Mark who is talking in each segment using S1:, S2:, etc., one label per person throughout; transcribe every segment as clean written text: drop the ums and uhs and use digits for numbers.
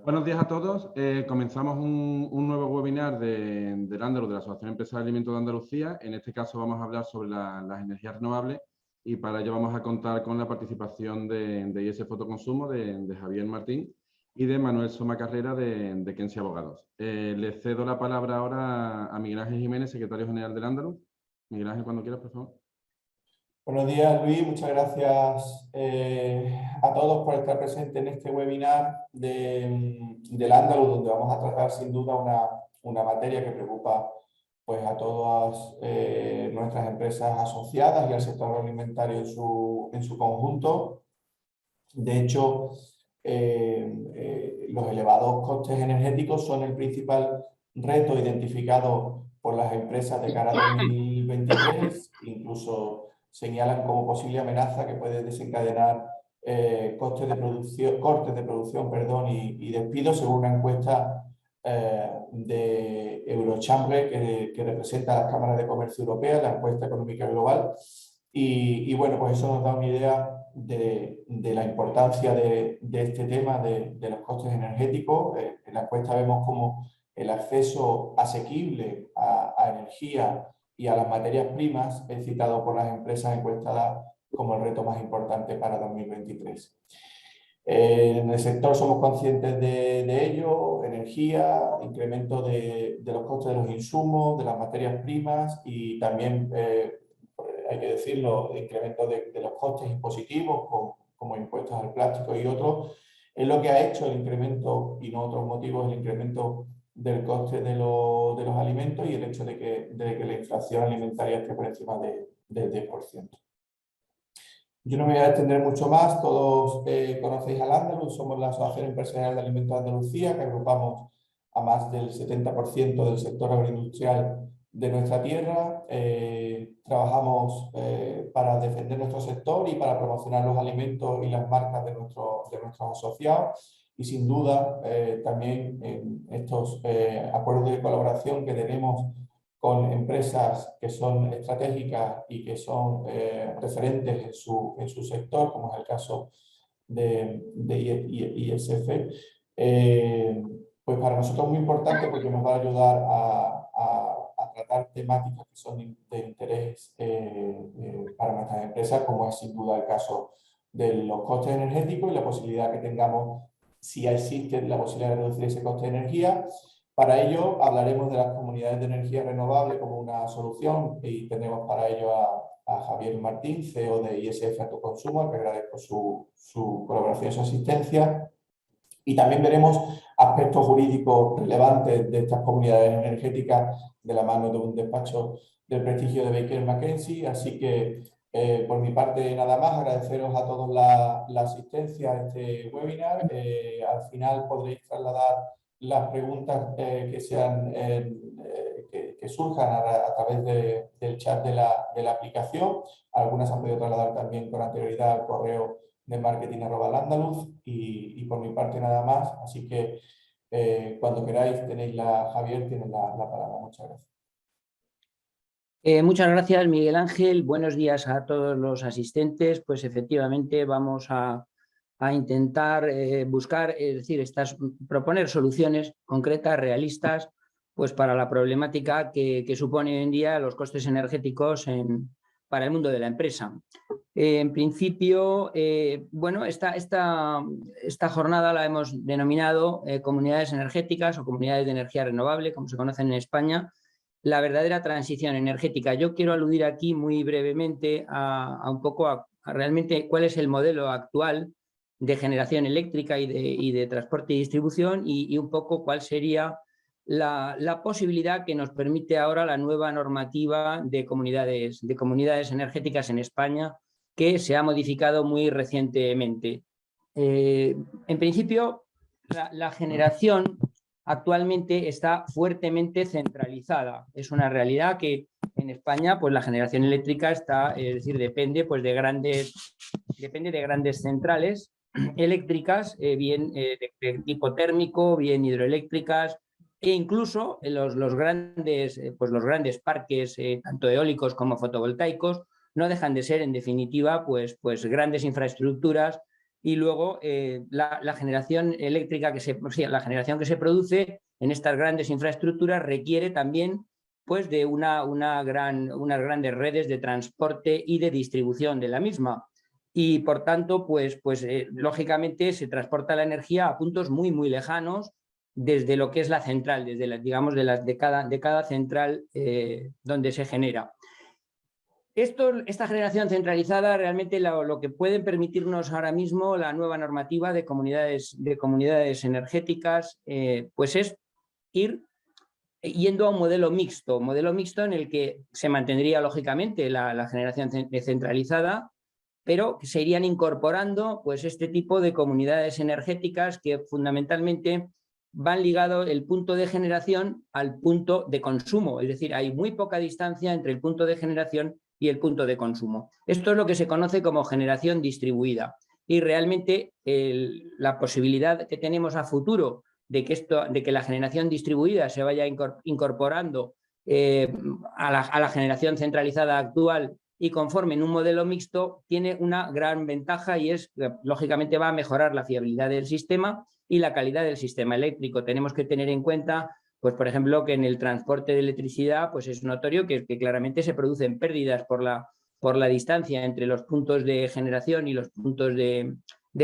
S1: Buenos días a todos. Comenzamos un nuevo webinar del Andaluz, de la Asociación Empresarial de Alimentos de Andalucía. En este caso vamos a hablar sobre las energías renovables y para ello vamos a contar con la participación de IS Fotoconsumo, de Javier Martín y de Manuel Soma Carrera de Kensi Abogados. Le cedo la palabra ahora a Miguel Ángel Jiménez, secretario general del Andaluz. Miguel Ángel, cuando quieras, por favor.
S2: Buenos días, Luis. Muchas gracias a todos por estar presentes en este webinar del Andaluz, donde vamos a tratar sin duda una materia que preocupa pues, a todas nuestras empresas asociadas y al sector agroalimentario en su conjunto. De hecho, los elevados costes energéticos son el principal reto identificado por las empresas de cara a 2023, incluso señalan como posible amenaza que puede desencadenar cortes de producción y despidos, según una encuesta de Eurochambre que representa a las cámaras de comercio europeas, la encuesta económica global. Y bueno, pues eso nos da una idea de la importancia de este tema de los costes energéticos. En la encuesta vemos como el acceso asequible a energía y a las materias primas es citado por las empresas encuestadas como el reto más importante para 2023. En el sector somos conscientes de ello: energía, incremento de los costes de los insumos, de las materias primas y también, hay que decirlo, incremento de los costes impositivos como impuestos al plástico y otros, es lo que ha hecho el incremento, y no otros motivos, el incremento del coste de los alimentos y el hecho de que la inflación alimentaria esté por encima del 10%. Yo no me voy a extender mucho más. Todos conocéis al Andaluz, somos la Asociación Empresarial de Alimentos de Andalucía, que agrupamos a más del 70% del sector agroindustrial de nuestra tierra. Trabajamos para defender nuestro sector y para promocionar los alimentos y las marcas de nuestros asociados. Y sin duda también en estos acuerdos de colaboración que tenemos con empresas que son estratégicas y que son referentes en su sector, como es el caso de ISF, pues para nosotros es muy importante porque nos va a ayudar a tratar temáticas que son de interés para nuestras empresas, como es sin duda el caso de los costes energéticos y la posibilidad que tengamos, si existe la posibilidad de reducir ese coste de energía. Para ello hablaremos de las comunidades de energía renovable como una solución y tenemos para ello a Javier Martín, CEO de ISF Autoconsumo, al que agradezco su colaboración y su asistencia. Y también veremos aspectos jurídicos relevantes de estas comunidades energéticas de la mano de un despacho del prestigio de Baker McKenzie. Así que por mi parte nada más, agradeceros a todos la asistencia a este webinar. Al final podréis trasladar las preguntas que surjan a través del chat de la aplicación. Algunas han podido trasladar también con anterioridad al correo de marketing@landaluz y por mi parte nada más. Así que cuando queráis Javier, tienes la palabra. Muchas gracias.
S3: Muchas gracias, Miguel Ángel. Buenos días a todos los asistentes. Pues efectivamente vamos a intentar buscar, es decir, proponer soluciones concretas, realistas, pues para la problemática que supone hoy en día los costes energéticos para el mundo de la empresa. En principio, bueno, esta jornada la hemos denominado comunidades energéticas o comunidades de energía renovable, como se conocen en España, la verdadera transición energética. Yo quiero aludir aquí muy brevemente un poco a realmente cuál es el modelo actual de generación eléctrica y de transporte y distribución y un poco cuál sería la posibilidad que nos permite ahora la nueva normativa de comunidades energéticas en España, que se ha modificado muy recientemente. En principio, la generación actualmente está fuertemente centralizada. Es una realidad que en España pues, la generación eléctrica depende de grandes centrales eléctricas, bien de tipo térmico, bien hidroeléctricas, e incluso los grandes parques, tanto eólicos como fotovoltaicos, no dejan de ser, en definitiva, pues grandes infraestructuras y luego la generación eléctrica la generación que se produce en estas grandes infraestructuras requiere también pues, de unas grandes redes de transporte y de distribución de la misma. Y por tanto, lógicamente se transporta la energía a puntos muy, muy lejanos desde lo que es la central, desde de cada central donde se genera. Esta generación centralizada realmente lo que puede permitirnos ahora mismo la nueva normativa de comunidades energéticas pues es ir yendo a un modelo mixto en el que se mantendría lógicamente la generación centralizada, pero que se irían incorporando pues, este tipo de comunidades energéticas que fundamentalmente van ligados el punto de generación al punto de consumo, es decir, hay muy poca distancia entre el punto de generación y el punto de consumo. Esto es lo que se conoce como generación distribuida y realmente la posibilidad que tenemos a futuro de que la generación distribuida se vaya incorporando a la generación centralizada actual y conformen un modelo mixto, tiene una gran ventaja y es, lógicamente, va a mejorar la fiabilidad del sistema y la calidad del sistema eléctrico. Tenemos que tener en cuenta, pues, por ejemplo, que en el transporte de electricidad pues es notorio que claramente se producen pérdidas por la distancia entre los puntos de generación y los puntos de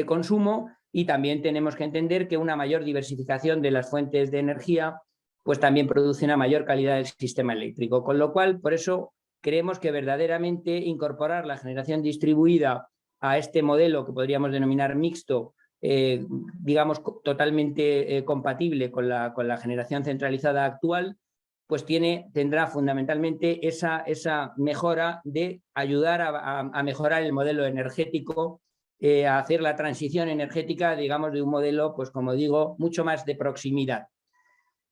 S3: consumo, y también tenemos que entender que una mayor diversificación de las fuentes de energía pues también produce una mayor calidad del sistema eléctrico, con lo cual, por eso, creemos que verdaderamente incorporar la generación distribuida a este modelo que podríamos denominar mixto, digamos totalmente compatible con la generación centralizada actual, pues tendrá fundamentalmente esa mejora de ayudar a mejorar el modelo energético, a hacer la transición energética, digamos, de un modelo, pues como digo, mucho más de proximidad.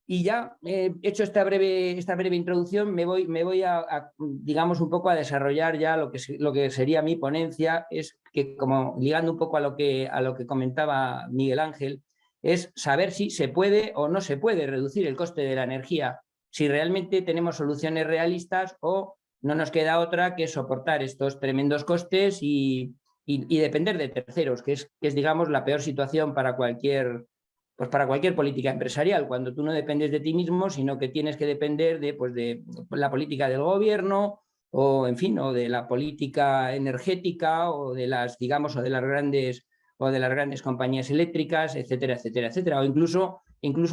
S3: Y ya hecho esta breve introducción, me voy a, digamos, un poco a desarrollar ya lo que sería mi ponencia, es que, como ligando un poco a lo que comentaba Miguel Ángel, es saber si se puede o no se puede reducir el coste de la energía, si realmente tenemos soluciones realistas o no nos queda otra que soportar estos tremendos costes y depender de terceros, que es, digamos, la peor situación para cualquier política empresarial, cuando tú no dependes de ti mismo, sino que tienes que depender de la política del gobierno o, en fin, o de la política energética o de las grandes compañías eléctricas, etcétera, etcétera, etcétera, o incluso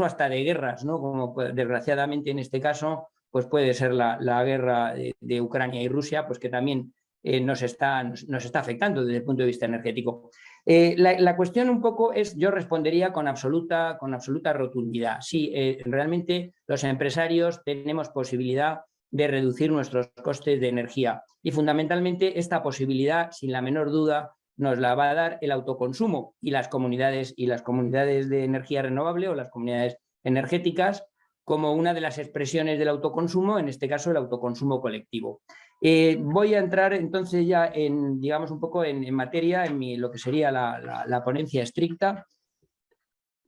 S3: hasta de guerras, ¿no? Como desgraciadamente en este caso pues puede ser la guerra de Ucrania y Rusia, pues que también nos está afectando desde el punto de vista energético. La cuestión un poco es, yo respondería con absoluta rotundidad. Sí, realmente los empresarios tenemos posibilidad de reducir nuestros costes de energía y fundamentalmente esta posibilidad, sin la menor duda, nos la va a dar el autoconsumo y las comunidades de energía renovable o las comunidades energéticas como una de las expresiones del autoconsumo, en este caso el autoconsumo colectivo. Voy a entrar entonces ya digamos, un poco en materia, lo que sería la ponencia estricta.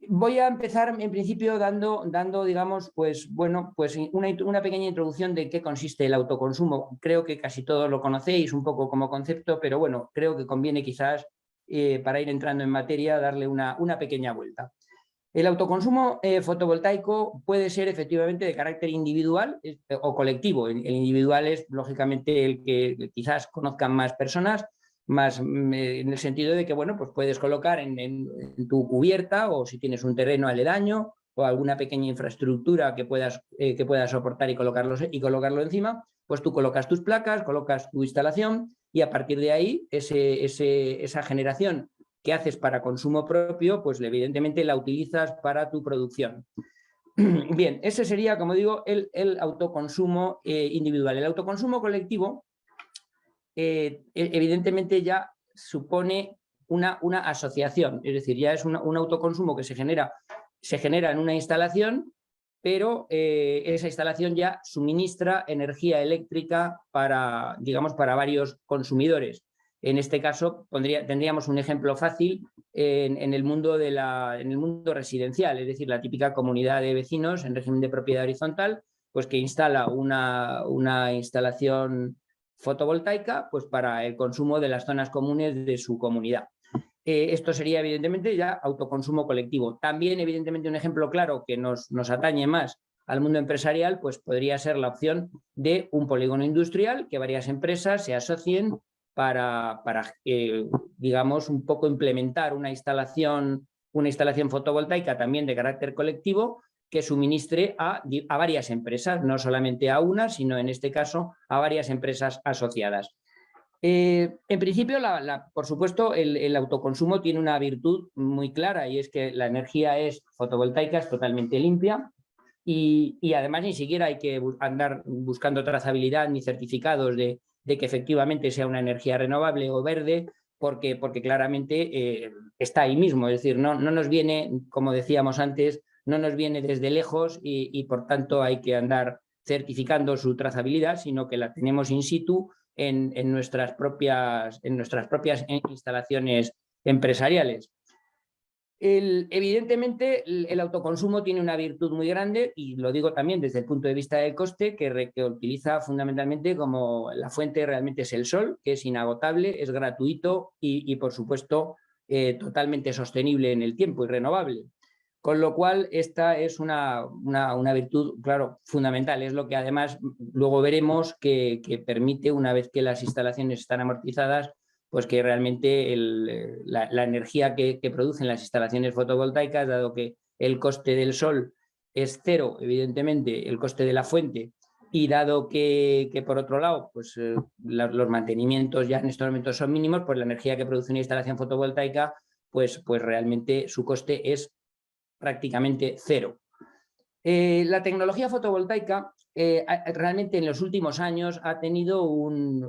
S3: Voy a empezar en principio dando digamos, una pequeña introducción de qué consiste el autoconsumo. Creo que casi todos lo conocéis un poco como concepto, pero bueno, creo que conviene quizás para ir entrando en materia darle una pequeña vuelta. El autoconsumo fotovoltaico puede ser efectivamente de carácter individual o colectivo. El individual es, lógicamente, el que quizás conozcan más personas, más en el sentido de que, bueno, pues puedes colocar en tu cubierta, o si tienes un terreno aledaño o alguna pequeña infraestructura que puedas soportar y colocarlo encima, pues tú colocas tus placas, colocas tu instalación y a partir de ahí esa generación que haces para consumo propio, pues evidentemente la utilizas para tu producción. Bien, ese sería, como digo, el autoconsumo individual. El autoconsumo colectivo, evidentemente, ya supone una asociación, es decir, ya es un autoconsumo que se genera en una instalación, pero esa instalación ya suministra energía eléctrica para varios consumidores. En este caso, tendríamos un ejemplo fácil en el mundo residencial, es decir, la típica comunidad de vecinos en régimen de propiedad horizontal, pues que instala una instalación fotovoltaica pues para el consumo de las zonas comunes de su comunidad. esto sería evidentemente ya autoconsumo colectivo. También evidentemente un ejemplo claro que nos atañe más al mundo empresarial, pues podría ser la opción de un polígono industrial que varias empresas se asocien para digamos, un poco implementar una instalación fotovoltaica también de carácter colectivo que suministre a varias empresas, no solamente a una, sino en este caso a varias empresas asociadas. En principio, por supuesto, el autoconsumo tiene una virtud muy clara y es que la energía fotovoltaica es totalmente limpia y además ni siquiera hay que andar buscando trazabilidad ni certificados de que efectivamente sea una energía renovable o verde, porque claramente está ahí mismo, es decir, no nos viene, como decíamos antes, no nos viene desde lejos y por tanto hay que andar certificando su trazabilidad, sino que la tenemos in situ en nuestras propias instalaciones empresariales. Evidentemente, el autoconsumo tiene una virtud muy grande y lo digo también desde el punto de vista del coste, que utiliza fundamentalmente como la fuente realmente es el sol, que es inagotable, es gratuito y por supuesto, totalmente sostenible en el tiempo y renovable. Con lo cual, esta es una virtud, claro, fundamental. Es lo que además luego veremos que permite, una vez que las instalaciones están amortizadas, pues que realmente la energía que producen las instalaciones fotovoltaicas, dado que el coste del sol es cero, evidentemente, el coste de la fuente, y dado que por otro lado, pues los mantenimientos ya en estos momentos son mínimos, pues la energía que produce una instalación fotovoltaica, pues realmente su coste es prácticamente cero. La tecnología fotovoltaica realmente en los últimos años ha tenido una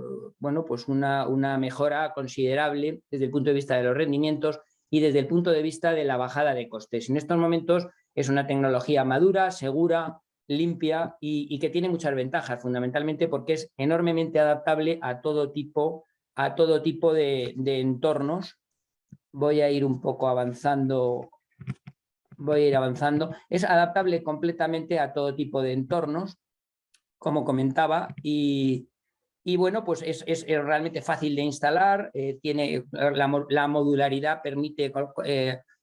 S3: mejora considerable desde el punto de vista de los rendimientos y desde el punto de vista de la bajada de costes. En estos momentos es una tecnología madura, segura, limpia y que tiene muchas ventajas, fundamentalmente porque es enormemente adaptable a todo tipo de entornos. Voy a ir un poco avanzando. Es adaptable completamente a todo tipo de entornos, como comentaba, y bueno, pues es realmente fácil de instalar, tiene la modularidad, permite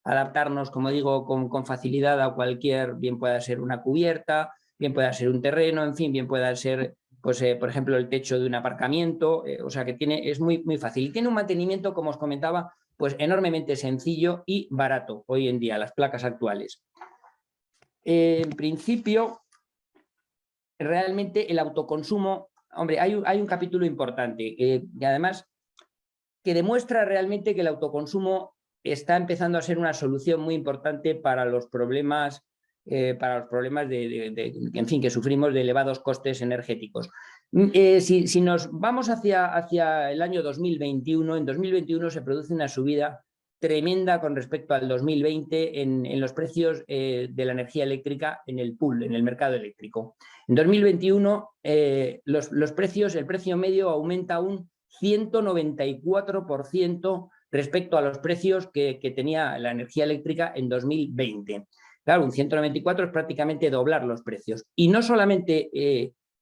S3: adaptarnos, como digo, con facilidad a cualquier, bien pueda ser una cubierta, bien pueda ser un terreno, en fin, bien pueda ser, pues, por ejemplo, el techo de un aparcamiento, o sea que es muy, muy fácil. Y tiene un mantenimiento, como os comentaba, pues enormemente sencillo y barato hoy en día, las placas actuales. En principio, realmente el autoconsumo, hombre, hay un capítulo importante y además que demuestra realmente que el autoconsumo está empezando a ser una solución muy importante para los problemas en fin, que sufrimos de elevados costes energéticos. Si nos vamos hacia el año 2021, en 2021 se produce una subida tremenda con respecto al 2020 en los precios de la energía eléctrica en el pool, en el mercado eléctrico. En 2021 el precio medio aumenta un 194% respecto a los precios que tenía la energía eléctrica en 2020. Claro, un 194 es prácticamente doblar los precios. Y no solamente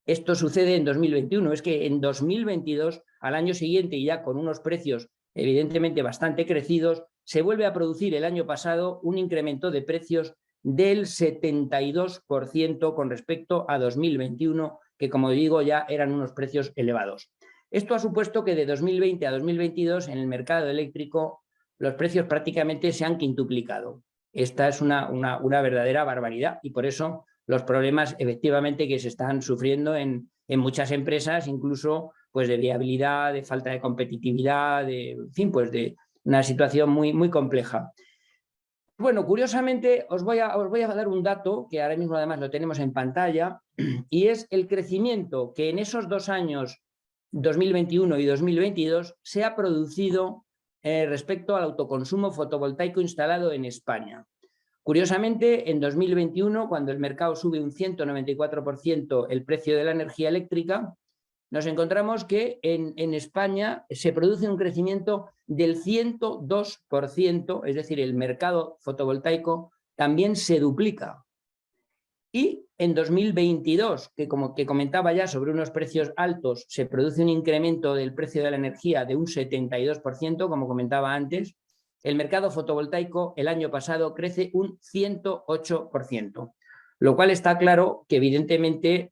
S3: esto sucede en 2021, es que en 2022, al año siguiente y ya con unos precios evidentemente bastante crecidos, se vuelve a producir el año pasado un incremento de precios del 72% con respecto a 2021, que como digo ya eran unos precios elevados. Esto ha supuesto que de 2020 a 2022 en el mercado eléctrico los precios prácticamente se han quintuplicado. Esta es una verdadera barbaridad y por eso los problemas efectivamente que se están sufriendo en muchas empresas, incluso pues de viabilidad, de falta de competitividad, en fin, pues de una situación muy, muy compleja. Bueno, curiosamente os voy a dar un dato que ahora mismo además lo tenemos en pantalla y es el crecimiento que en esos 2 años, 2021 y 2022, se ha producido respecto al autoconsumo fotovoltaico instalado en España. Curiosamente, en 2021, cuando el mercado sube un 194% el precio de la energía eléctrica, nos encontramos que en España se produce un crecimiento del 102%, es decir, el mercado fotovoltaico también se duplica. Y en 2022, que como que comentaba ya sobre unos precios altos, se produce un incremento del precio de la energía de un 72%, como comentaba antes, el mercado fotovoltaico el año pasado crece un 108%, lo cual está claro que evidentemente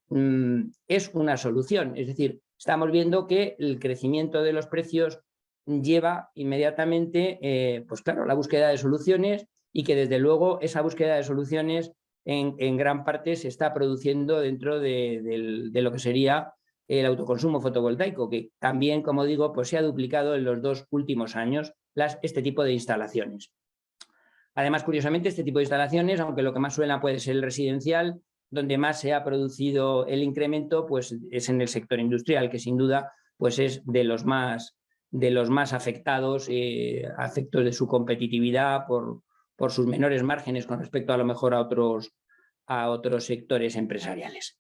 S3: es una solución. Es decir, estamos viendo que el crecimiento de los precios lleva inmediatamente, pues claro, la búsqueda de soluciones, y que desde luego esa búsqueda de soluciones en gran parte se está produciendo dentro de lo que sería el autoconsumo fotovoltaico, que también, como digo, pues se ha duplicado en los 2 últimos años este tipo de instalaciones. Además, curiosamente, este tipo de instalaciones, aunque lo que más suena puede ser el residencial, donde más se ha producido el incremento, pues es en el sector industrial, que sin duda pues es de los más afectados, a efectos de su competitividad por sus menores márgenes con respecto a lo mejor a otros sectores empresariales.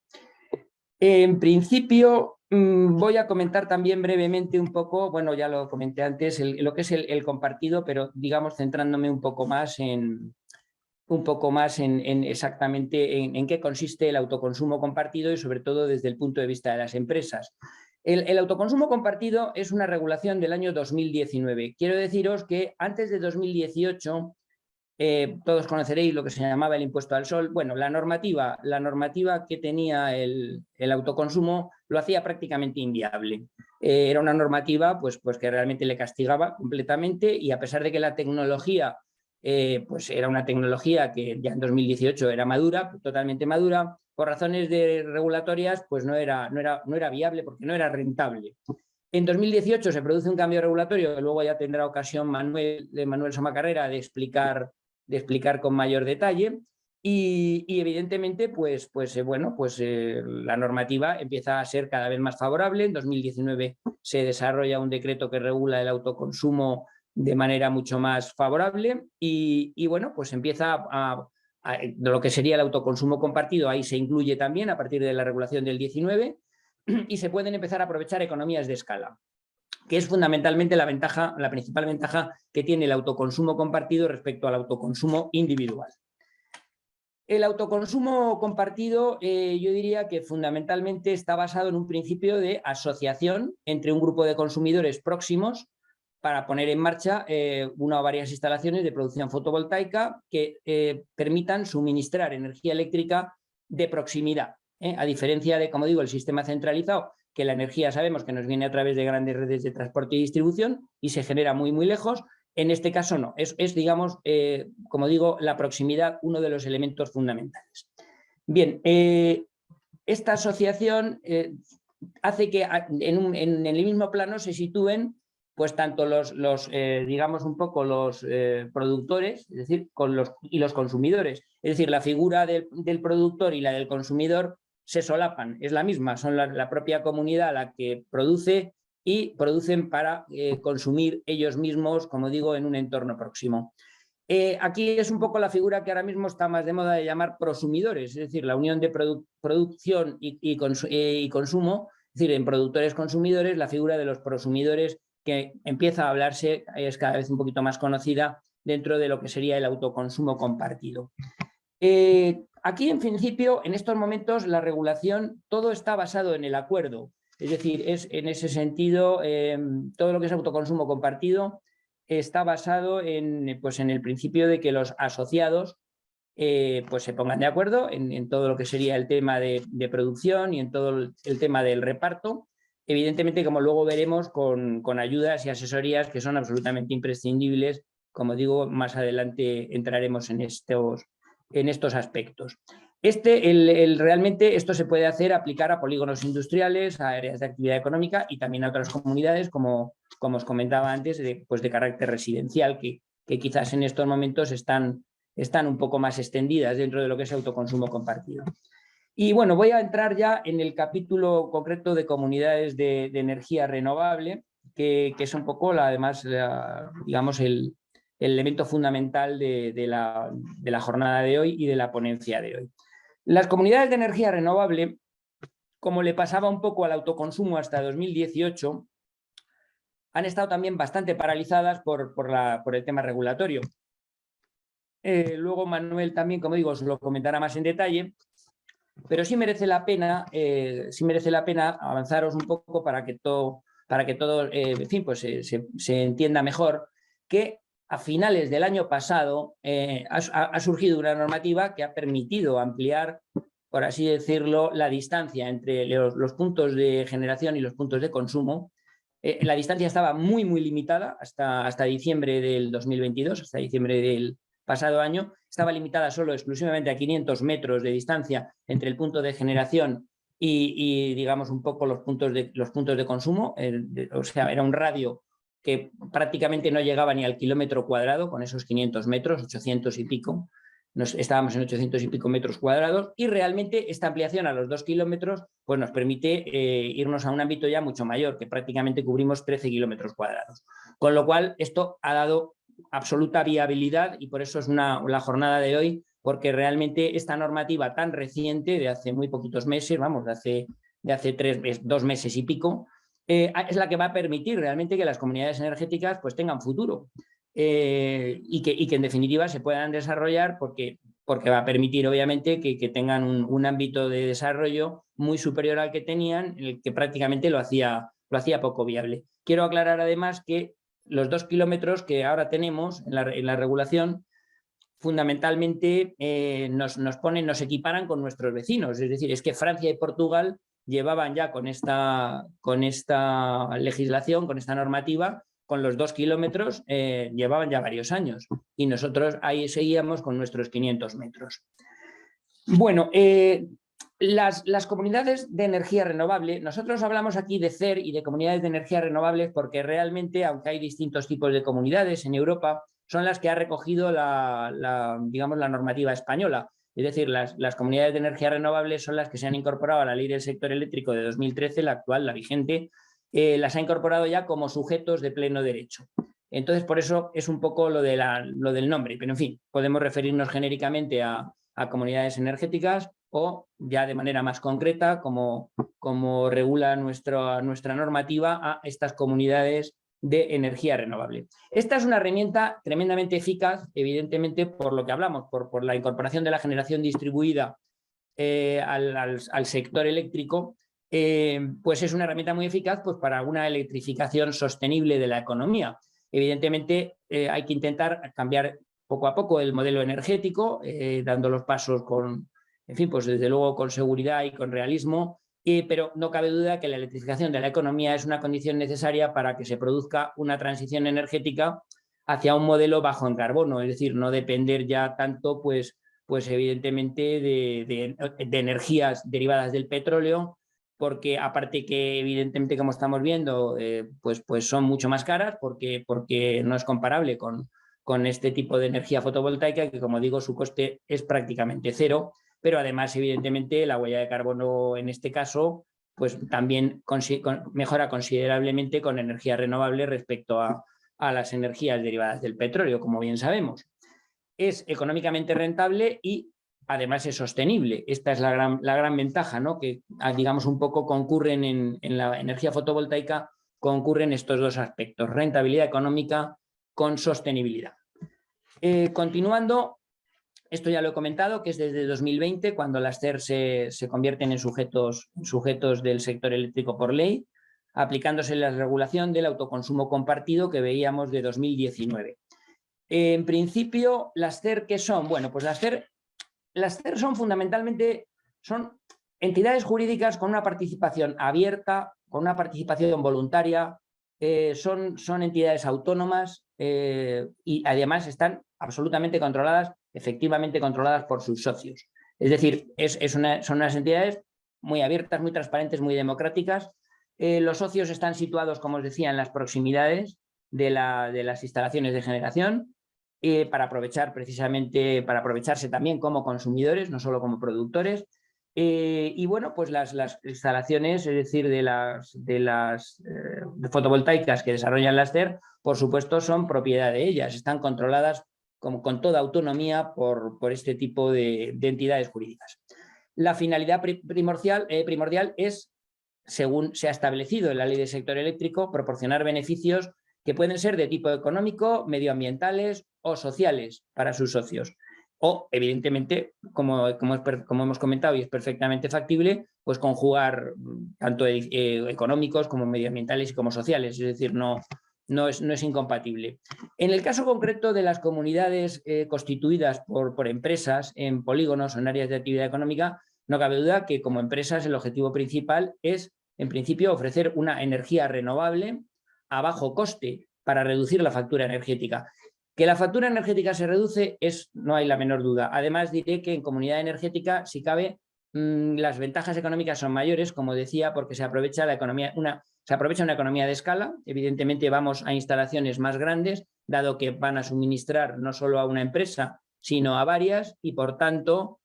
S3: En principio, voy a comentar también brevemente un poco, bueno, ya lo comenté antes, lo que es el compartido, pero digamos centrándome un poco más en exactamente en qué consiste el autoconsumo compartido y sobre todo desde el punto de vista de las empresas. El autoconsumo compartido es una regulación del año 2019. Quiero deciros que antes de 2018 todos conoceréis lo que se llamaba el impuesto al sol. Bueno, la normativa que tenía el autoconsumo lo hacía prácticamente inviable. Era una normativa pues que realmente le castigaba completamente, y a pesar de que la tecnología pues era una tecnología que ya en 2018 era madura, totalmente madura, por razones regulatorias pues no era viable porque no era rentable. En 2018 se produce un cambio regulatorio que luego ya tendrá ocasión Manuel Somacarrera de explicar con mayor detalle, y evidentemente la normativa empieza a ser cada vez más favorable. En 2019 se desarrolla un decreto que regula el autoconsumo de manera mucho más favorable, y bueno, pues empieza a lo que sería el autoconsumo compartido. Ahí se incluye también a partir de la regulación del 19, y se pueden empezar a aprovechar economías de escala, que es fundamentalmente la principal ventaja que tiene el autoconsumo compartido respecto al autoconsumo individual. El autoconsumo compartido, yo diría que fundamentalmente está basado en un principio de asociación entre un grupo de consumidores próximos para poner en marcha una o varias instalaciones de producción fotovoltaica que permitan suministrar energía eléctrica de proximidad, a diferencia de, como digo, el sistema centralizado, que la energía sabemos que nos viene a través de grandes redes de transporte y distribución y se genera muy, muy lejos. En este caso no, es digamos, como digo, la proximidad uno de los elementos fundamentales. Bien, esta asociación hace que en el mismo plano se sitúen pues tanto digamos un poco los productores, es decir, y los consumidores. Es decir, la figura del productor y la del consumidor se solapan, es la misma, son la propia comunidad la que produce y producen para consumir ellos mismos, como digo, en un entorno próximo. Aquí es un poco la figura que ahora mismo está más de moda de llamar prosumidores, es decir, la unión de producción y consumo, es decir, en productores-consumidores, la figura de los prosumidores, que empieza a hablarse, es cada vez un poquito más conocida dentro de lo que sería el autoconsumo compartido. Aquí, en principio, en estos momentos, la regulación, todo está basado en el acuerdo. Es decir, es en ese sentido, todo lo que es autoconsumo compartido está basado en el principio de que los asociados pues se pongan de acuerdo en todo lo que sería el tema de producción y en todo el tema del reparto. Evidentemente, como luego veremos, con ayudas y asesorías que son absolutamente imprescindibles. Como digo, más adelante entraremos en estos aspectos. Realmente esto se puede aplicar a polígonos industriales, a áreas de actividad económica y también a otras comunidades, como os comentaba antes, de carácter residencial, que quizás en estos momentos están un poco más extendidas dentro de lo que es autoconsumo compartido. Y bueno, voy a entrar ya en el capítulo concreto de comunidades de energía renovable, que es un poco, digamos, el elemento fundamental de la jornada de hoy y de la ponencia de hoy. Las comunidades de energía renovable, como le pasaba un poco al autoconsumo hasta 2018, han estado también bastante paralizadas por el tema regulatorio. Luego Manuel también, como digo, os lo comentará más en detalle, pero sí merece la pena avanzaros un poco para que todo en fin, pues se entienda mejor que a finales del año pasado ha surgido una normativa que ha permitido ampliar, por así decirlo, la distancia entre los puntos de generación y los puntos de consumo. La distancia estaba muy limitada hasta diciembre del 2022, hasta diciembre del pasado año. Estaba limitada solo exclusivamente a 500 metros de distancia entre el punto de generación y digamos, un poco los puntos de consumo. O sea, era un radio que prácticamente no llegaba ni al kilómetro cuadrado con esos 500 metros, 800 y pico. Estábamos en 800 y pico metros cuadrados, y realmente esta ampliación a los 2 kilómetros pues nos permite irnos a un ámbito ya mucho mayor, que prácticamente cubrimos 13 kilómetros cuadrados. Con lo cual, esto ha dado absoluta viabilidad, y por eso es la jornada de hoy, porque realmente esta normativa tan reciente, de hace muy poquitos meses, vamos, de hace 2 meses y pico, es la que va a permitir realmente que las comunidades energéticas pues tengan futuro, y que en definitiva se puedan desarrollar, porque va a permitir obviamente que tengan un ámbito de desarrollo muy superior al que tenían, el que prácticamente lo hacía poco viable. Quiero aclarar además que los 2 kilómetros que ahora tenemos en la regulación fundamentalmente nos equiparan con nuestros vecinos. Es decir, es que Francia y Portugal llevaban ya con esta legislación, con esta normativa, con los 2 kilómetros, llevaban ya varios años, y nosotros ahí seguíamos con nuestros 500 metros. Bueno, las comunidades de energía renovable, nosotros hablamos aquí de CER y de comunidades de energía renovables porque realmente, aunque hay distintos tipos de comunidades en Europa, son las que ha recogido digamos, la normativa española. Es decir, las comunidades de energía renovable son las que se han incorporado a la Ley del Sector Eléctrico de 2013, la actual, la vigente, las ha incorporado ya como sujetos de pleno derecho. Entonces, por eso es un poco lo del nombre, pero en fin, podemos referirnos genéricamente a comunidades energéticas, o ya de manera más concreta, como regula nuestra normativa, a estas comunidades de energía renovable. Esta es una herramienta tremendamente eficaz, evidentemente, por lo que hablamos, por la incorporación de la generación distribuida al sector eléctrico. Pues es una herramienta muy eficaz pues, para una electrificación sostenible de la economía. Evidentemente hay que intentar cambiar poco a poco el modelo energético, dando los pasos en fin, pues desde luego con seguridad y con realismo, pero no cabe duda que la electrificación de la economía es una condición necesaria para que se produzca una transición energética hacia un modelo bajo en carbono, es decir, no depender ya tanto, pues evidentemente, de energías derivadas del petróleo, porque aparte que evidentemente, como estamos viendo, pues son mucho más caras, porque no es comparable con este tipo de energía fotovoltaica, que, como digo, su coste es prácticamente cero, pero además, evidentemente, la huella de carbono en este caso pues también mejora considerablemente con energía renovable respecto a las energías derivadas del petróleo, como bien sabemos. Es económicamente rentable y además es sostenible. Esta es la gran ventaja, ¿no? Que, digamos, un poco concurren en la energía fotovoltaica, concurren estos dos aspectos: rentabilidad económica con sostenibilidad. Continuando, esto ya lo he comentado, que es desde 2020 cuando las CER se convierten en sujetos del sector eléctrico por ley, aplicándose la regulación del autoconsumo compartido que veíamos de 2019. En principio, las CER, ¿qué son? Bueno, pues las CER son fundamentalmente entidades jurídicas con una participación abierta, con una participación voluntaria, son entidades autónomas, y además están absolutamente controladas, efectivamente controladas por sus socios. Es decir, son unas entidades muy abiertas, muy transparentes, muy democráticas. Los socios están situados, como os decía, en las proximidades de las instalaciones de generación, para aprovecharse también como consumidores, no solo como productores. Y bueno, pues las instalaciones, es decir, de las fotovoltaicas que desarrollan las CER, por supuesto, son propiedad de ellas, están controladas con toda autonomía por este tipo de entidades jurídicas. La finalidad primordial es, según se ha establecido en la Ley del Sector Eléctrico, proporcionar beneficios que pueden ser de tipo económico, medioambientales o sociales para sus socios. O, evidentemente, como hemos comentado y es perfectamente factible, pues conjugar tanto económicos como medioambientales y como sociales. Es decir, no no es incompatible. En el caso concreto de las comunidades constituidas por empresas en polígonos o en áreas de actividad económica, no cabe duda que como empresas el objetivo principal es, en principio, ofrecer una energía renovable a bajo coste para reducir la factura energética. Que la factura energética se reduce no hay la menor duda. Además, diré que en comunidad energética, si cabe, las ventajas económicas son mayores, como decía, porque se aprovecha una economía de escala. Evidentemente vamos a instalaciones más grandes, dado que van a suministrar no solo a una empresa, sino a varias, y por tanto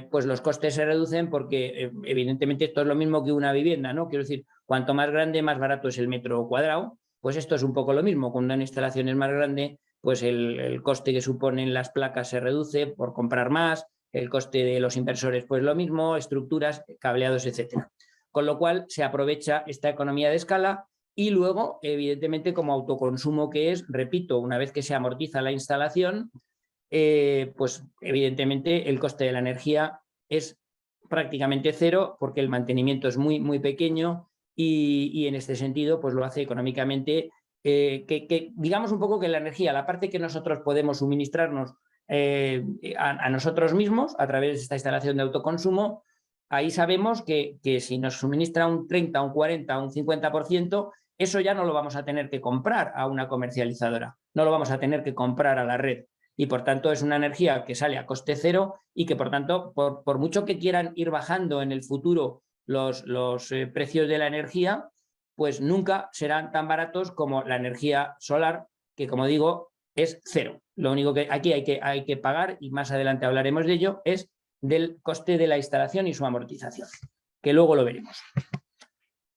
S3: pues los costes se reducen porque evidentemente esto es lo mismo que una vivienda, ¿no? Quiero decir, cuanto más grande, más barato es el metro cuadrado. Pues esto es un poco lo mismo, con una instalación es más grande, pues el coste que suponen las placas se reduce por comprar más, el coste de los inversores pues lo mismo, estructuras, cableados, etcétera. Con lo cual se aprovecha esta economía de escala y luego, evidentemente, como autoconsumo que es, repito, una vez que se amortiza la instalación, pues evidentemente el coste de la energía es prácticamente cero porque el mantenimiento es muy, muy pequeño y en este sentido pues lo hace económicamente que digamos un poco que la energía, la parte que nosotros podemos suministrarnos a nosotros mismos a través de esta instalación de autoconsumo, ahí sabemos que si nos suministra un 30, un 40, un 50%, eso ya no lo vamos a tener que comprar a una comercializadora, no lo vamos a tener que comprar a la red. Y por tanto es una energía que sale a coste cero y que por tanto, por mucho que quieran ir bajando en el futuro los precios de la energía, pues nunca serán tan baratos como la energía solar, que como digo, es cero. Lo único que aquí hay que pagar, y más adelante hablaremos de ello, es del coste de la instalación y su amortización, que luego lo veremos.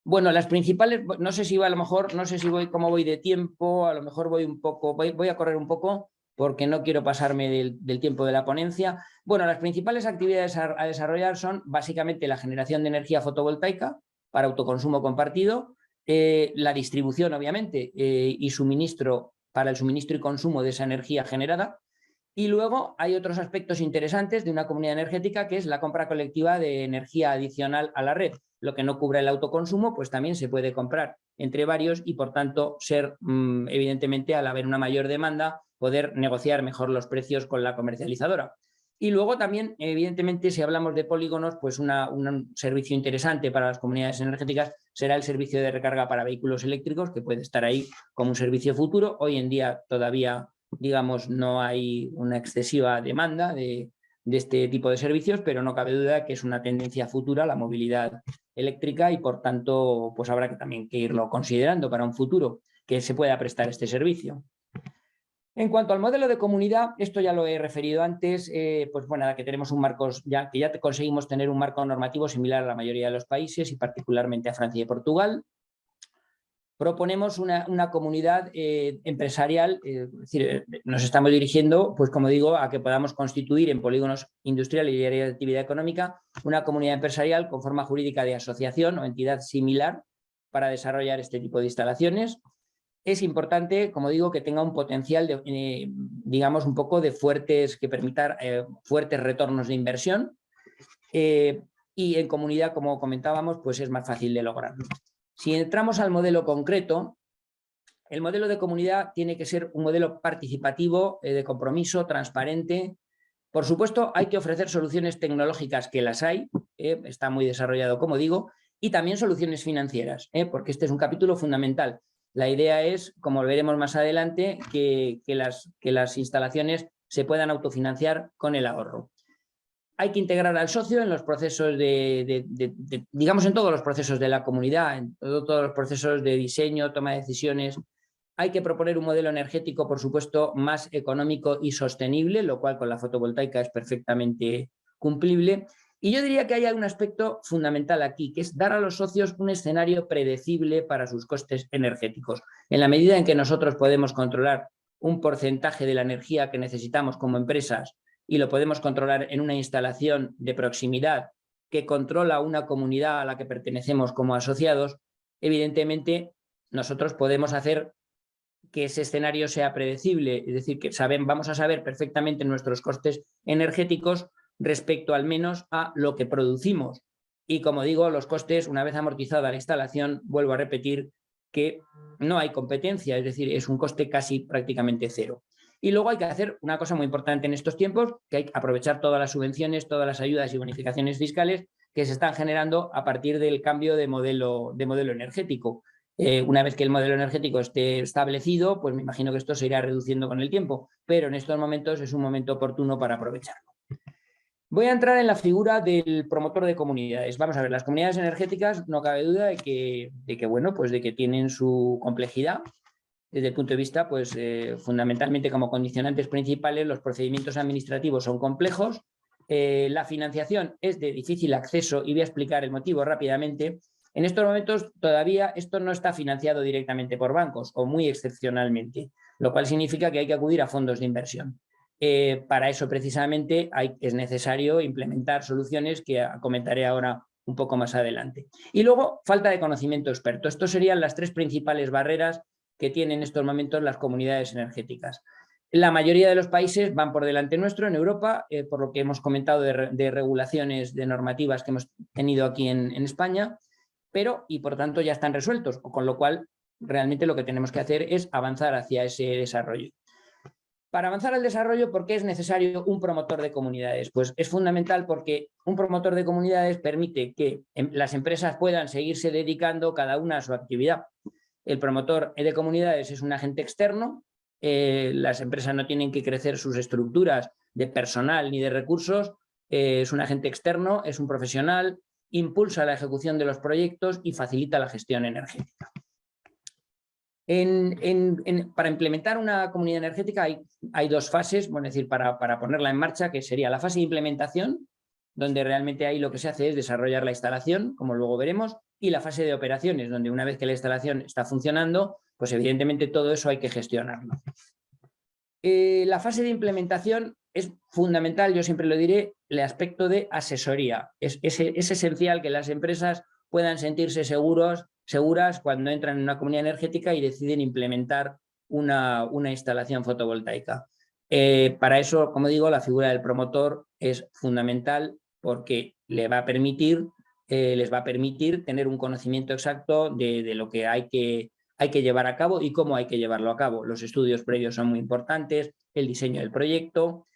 S3: Bueno, las principales, no sé si voy a lo mejor, no sé si voy, cómo voy de tiempo, a lo mejor voy un poco, voy a correr un poco, porque no quiero pasarme del tiempo de la ponencia. Bueno, las principales actividades a desarrollar son básicamente la generación de energía fotovoltaica para autoconsumo compartido, la distribución, obviamente, y suministro para el suministro y consumo de esa energía generada. Y luego hay otros aspectos interesantes de una comunidad energética, que es la compra colectiva de energía adicional a la red. Lo que no cubre el autoconsumo, pues también se puede comprar entre varios y, por tanto, ser, evidentemente, al haber una mayor demanda, poder negociar mejor los precios con la comercializadora. Y luego también, evidentemente, si hablamos de polígonos, pues un servicio interesante para las comunidades energéticas será el servicio de recarga para vehículos eléctricos, que puede estar ahí como un servicio futuro. Hoy en día todavía, digamos, no hay una excesiva demanda de este tipo de servicios, pero no cabe duda que es una tendencia futura la movilidad eléctrica y, por tanto, pues habrá que también que irlo considerando para un futuro que se pueda prestar este servicio. En cuanto al modelo de comunidad, esto ya lo he referido antes, pues bueno, que tenemos un marco, ya conseguimos tener un marco normativo similar a la mayoría de los países y particularmente a Francia y Portugal. Proponemos una comunidad empresarial, es decir, nos estamos dirigiendo, pues como digo, a que podamos constituir en polígonos industriales y áreas de actividad económica una comunidad empresarial con forma jurídica de asociación o entidad similar para desarrollar este tipo de instalaciones. Es importante, como digo, que tenga un potencial, digamos, un poco de fuertes, que permita fuertes retornos de inversión y en comunidad, como comentábamos, pues es más fácil de lograrlo. Si entramos al modelo concreto, el modelo de comunidad tiene que ser un modelo participativo, de compromiso, transparente. Por supuesto, hay que ofrecer soluciones tecnológicas, que las hay, está muy desarrollado, como digo, y también soluciones financieras, porque este es un capítulo fundamental. La idea es, como veremos más adelante, que las instalaciones se puedan autofinanciar con el ahorro. Hay que integrar al socio en los procesos digamos, en todos los procesos de la comunidad, en todos los procesos de diseño, toma de decisiones. Hay que proponer un modelo energético, por supuesto, más económico y sostenible, lo cual con la fotovoltaica es perfectamente cumplible. Y yo diría que hay un aspecto fundamental aquí, que es dar a los socios un escenario predecible para sus costes energéticos. En la medida en que nosotros podemos controlar un porcentaje de la energía que necesitamos como empresas y lo podemos controlar en una instalación de proximidad que controla una comunidad a la que pertenecemos como asociados, evidentemente nosotros podemos hacer que ese escenario sea predecible, es decir, que vamos a saber perfectamente nuestros costes energéticos respecto al menos a lo que producimos. Y como digo, los costes, una vez amortizada la instalación, vuelvo a repetir, que no hay competencia, es decir, es un coste casi prácticamente cero. Y luego hay que hacer una cosa muy importante en estos tiempos, que hay que aprovechar todas las subvenciones, todas las ayudas y bonificaciones fiscales que se están generando a partir del cambio de modelo energético. Una vez que el modelo energético esté establecido, pues me imagino que esto se irá reduciendo con el tiempo, pero en estos momentos es un momento oportuno para aprovecharlo. Voy a entrar en la figura del promotor de comunidades. Vamos a ver, las comunidades energéticas no cabe duda de que tienen su complejidad. Desde el punto de vista, pues fundamentalmente como condicionantes principales, los procedimientos administrativos son complejos, la financiación es de difícil acceso y voy a explicar el motivo rápidamente. En estos momentos todavía esto no está financiado directamente por bancos o muy excepcionalmente, lo cual significa que hay que acudir a fondos de inversión. Para eso precisamente es necesario implementar soluciones que comentaré ahora un poco más adelante. Y luego, falta de conocimiento experto. Estos serían las tres principales barreras que tienen en estos momentos las comunidades energéticas. La mayoría de los países van por delante nuestro en Europa, por lo que hemos comentado de regulaciones, de normativas que hemos tenido aquí en España, y por tanto ya están resueltos, con lo cual realmente lo que tenemos que hacer es avanzar hacia ese desarrollo. Para avanzar al desarrollo, ¿por qué es necesario un promotor de comunidades? Pues es fundamental porque un promotor de comunidades permite que las empresas puedan seguirse dedicando cada una a su actividad. El promotor de comunidades es un agente externo, las empresas no tienen que crecer sus estructuras de personal ni de recursos, es un agente externo, es un profesional, impulsa la ejecución de los proyectos y facilita la gestión energética. Para implementar una comunidad energética hay dos fases, bueno, es decir, para ponerla en marcha, que sería la fase de implementación, donde realmente ahí lo que se hace es desarrollar la instalación, como luego veremos, y la fase de operaciones, donde una vez que la instalación está funcionando, pues evidentemente todo eso hay que gestionarlo. La fase de implementación es fundamental, yo siempre lo diré, el aspecto de asesoría. Es esencial que las empresas puedan sentirse seguras cuando entran en una comunidad energética y deciden implementar una instalación fotovoltaica. Para eso, como digo, la figura del promotor es fundamental porque les va a permitir tener un conocimiento exacto de lo que hay que llevar a cabo y cómo hay que llevarlo a cabo. Los estudios previos son muy importantes, el diseño del proyecto,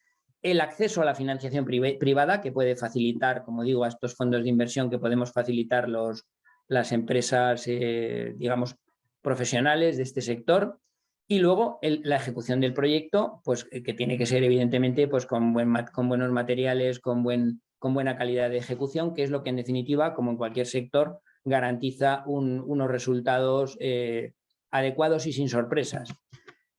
S3: el acceso a la financiación privada que puede facilitar, como digo, a estos fondos de inversión que podemos facilitar las empresas, digamos, profesionales de este sector, y luego la ejecución del proyecto, pues que tiene que ser evidentemente pues, con buenos materiales, con buena calidad de ejecución, que es lo que en definitiva, como en cualquier sector, garantiza unos resultados adecuados y sin sorpresas.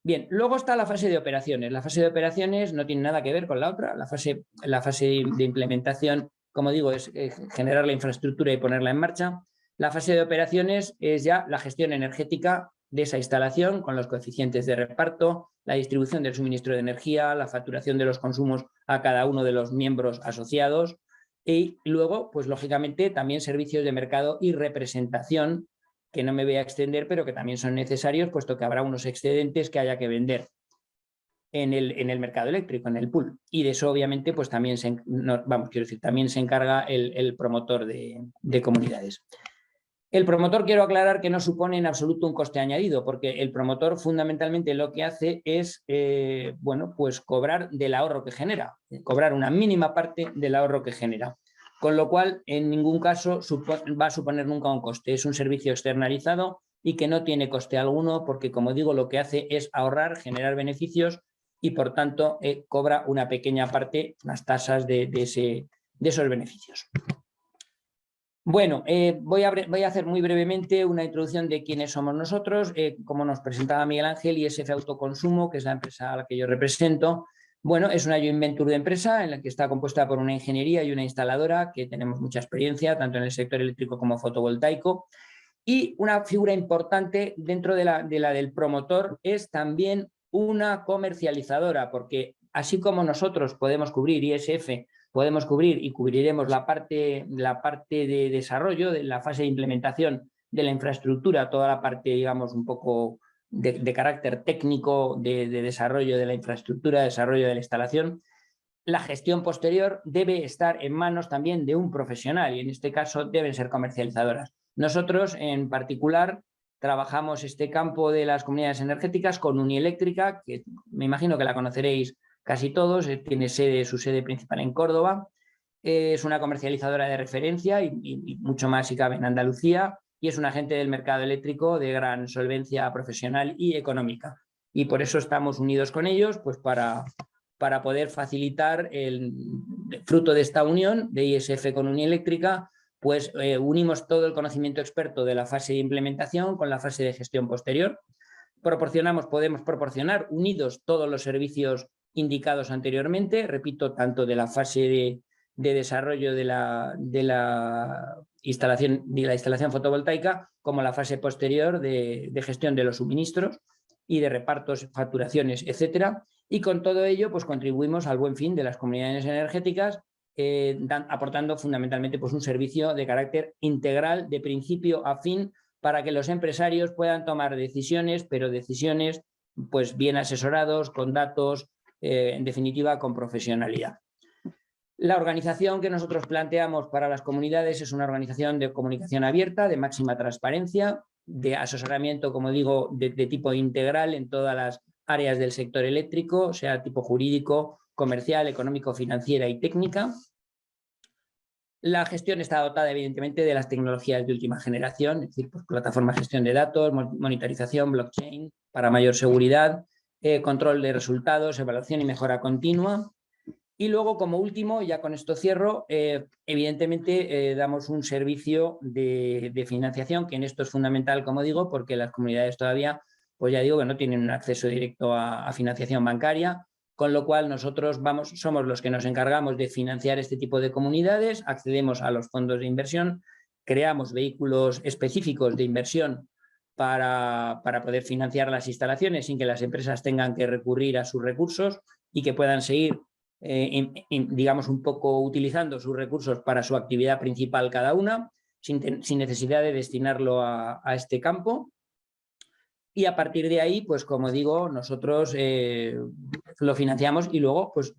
S3: Bien, luego está la fase de operaciones. La fase de operaciones no tiene nada que ver con la otra. La fase de implementación, como digo, es generar la infraestructura y ponerla en marcha. La fase de operaciones es ya la gestión energética de esa instalación con los coeficientes de reparto, la distribución del suministro de energía, la facturación de los consumos a cada uno de los miembros asociados y luego, pues lógicamente, también servicios de mercado y representación que no me voy a extender, pero que también son necesarios, puesto que habrá unos excedentes que haya que vender en el mercado eléctrico, en el pool. Y de eso, obviamente, pues también también se encarga el promotor de comunidades. El promotor, quiero aclarar que no supone en absoluto un coste añadido, porque el promotor fundamentalmente lo que hace es, pues cobrar del ahorro que genera, cobrar una mínima parte del ahorro que genera. Con lo cual, en ningún caso va a suponer nunca un coste. Es un servicio externalizado y que no tiene coste alguno porque, como digo, lo que hace es ahorrar, generar beneficios y, por tanto, cobra una pequeña parte, las tasas de esos beneficios. Bueno, voy a hacer muy brevemente una introducción de quiénes somos nosotros. Como nos presentaba Miguel Ángel, ISF Autoconsumo, que es la empresa a la que yo represento, bueno, es una joint venture de empresa en la que está compuesta por una ingeniería y una instaladora que tenemos mucha experiencia, tanto en el sector eléctrico como fotovoltaico. Y una figura importante dentro de la del promotor es también una comercializadora, porque así como nosotros podemos cubrir ISF, podemos cubrir y cubriremos la parte de desarrollo, de la fase de implementación de la infraestructura, toda la parte, digamos, un poco de carácter técnico de desarrollo de la infraestructura, desarrollo de la instalación. La gestión posterior debe estar en manos también de un profesional y en este caso deben ser comercializadoras. Nosotros, en particular, trabajamos este campo de las comunidades energéticas con Unieléctrica, que me imagino que la conoceréis casi todos, tiene su sede principal en Córdoba, es una comercializadora de referencia y mucho más si cabe en Andalucía, y es un agente del mercado eléctrico de gran solvencia profesional y económica. Y por eso estamos unidos con ellos, pues para poder facilitar el fruto de esta unión de ISF con Unieléctrica, pues unimos todo el conocimiento experto de la fase de implementación con la fase de gestión posterior. Podemos proporcionar unidos todos los servicios indicados anteriormente, repito, tanto de la fase de desarrollo de la instalación fotovoltaica como la fase posterior de gestión de los suministros y de repartos, facturaciones, etcétera. Y con todo ello, pues contribuimos al buen fin de las comunidades energéticas, aportando fundamentalmente pues, un servicio de carácter integral, de principio a fin, para que los empresarios puedan tomar decisiones, pero decisiones pues, bien asesorados, con datos, en definitiva, con profesionalidad. La organización que nosotros planteamos para las comunidades es una organización de comunicación abierta, de máxima transparencia, de asesoramiento, como digo, de tipo integral en todas las áreas del sector eléctrico, sea tipo jurídico, comercial, económico, financiera y técnica. La gestión está dotada, evidentemente, de las tecnologías de última generación, es decir, pues, plataformas de gestión de datos, monitorización, blockchain, para mayor seguridad, control de resultados, evaluación y mejora continua. Y luego, como último, ya con esto cierro, evidentemente damos un servicio de financiación, que en esto es fundamental, como digo, porque las comunidades todavía, pues ya digo que no tienen un acceso directo a financiación bancaria, con lo cual nosotros somos los que nos encargamos de financiar este tipo de comunidades, accedemos a los fondos de inversión, creamos vehículos específicos de inversión para poder financiar las instalaciones sin que las empresas tengan que recurrir a sus recursos y que puedan seguir digamos, un poco utilizando sus recursos para su actividad principal cada una, sin necesidad de destinarlo a este campo. Y a partir de ahí, pues como digo, nosotros lo financiamos y luego pues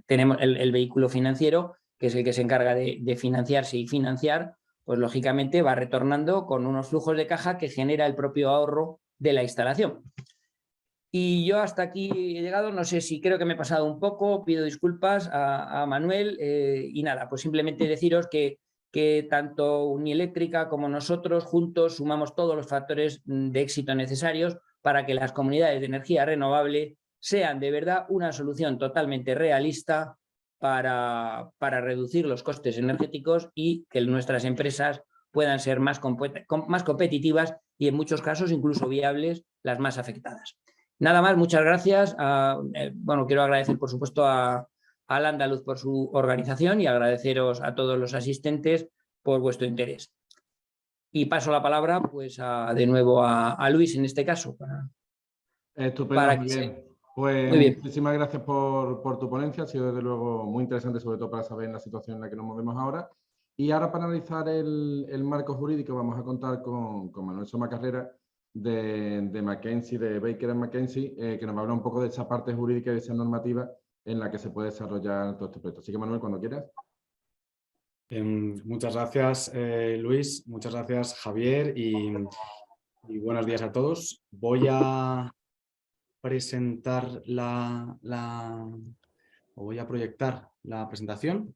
S3: tenemos el vehículo financiero, que es el que se encarga de financiarse y financiar, pues lógicamente va retornando con unos flujos de caja que genera el propio ahorro de la instalación. Y yo hasta aquí he llegado, no sé si creo que me he pasado un poco, pido disculpas a Manuel y nada, pues simplemente deciros que tanto Unieléctrica como nosotros juntos sumamos todos los factores de éxito necesarios para que las comunidades de energía renovable sean de verdad una solución totalmente realista para reducir los costes energéticos y que nuestras empresas puedan ser más competitivas y en muchos casos incluso viables las más afectadas. Nada más, muchas gracias. Bueno, quiero agradecer, por supuesto, al Andaluz por su organización y agradeceros a todos los asistentes por vuestro interés. Y paso la palabra, pues, de nuevo a Luis, en este caso.
S1: Estupendo, muy bien. Pues
S3: muy bien.
S1: Muchísimas gracias por tu ponencia. Ha sido, desde luego, muy interesante, sobre todo para saber la situación en la que nos movemos ahora. Y ahora, para analizar el marco jurídico, vamos a contar con Manuel Soma Carrera, de McKinsey, de Baker & McKinsey, que nos va a hablar un poco de esa parte jurídica y de esa normativa en la que se puede desarrollar todo este proyecto. Así que, Manuel, cuando quieras.
S4: Muchas gracias, Luis. Muchas gracias, Javier. Y buenos días a todos. Voy a presentar voy a proyectar la presentación.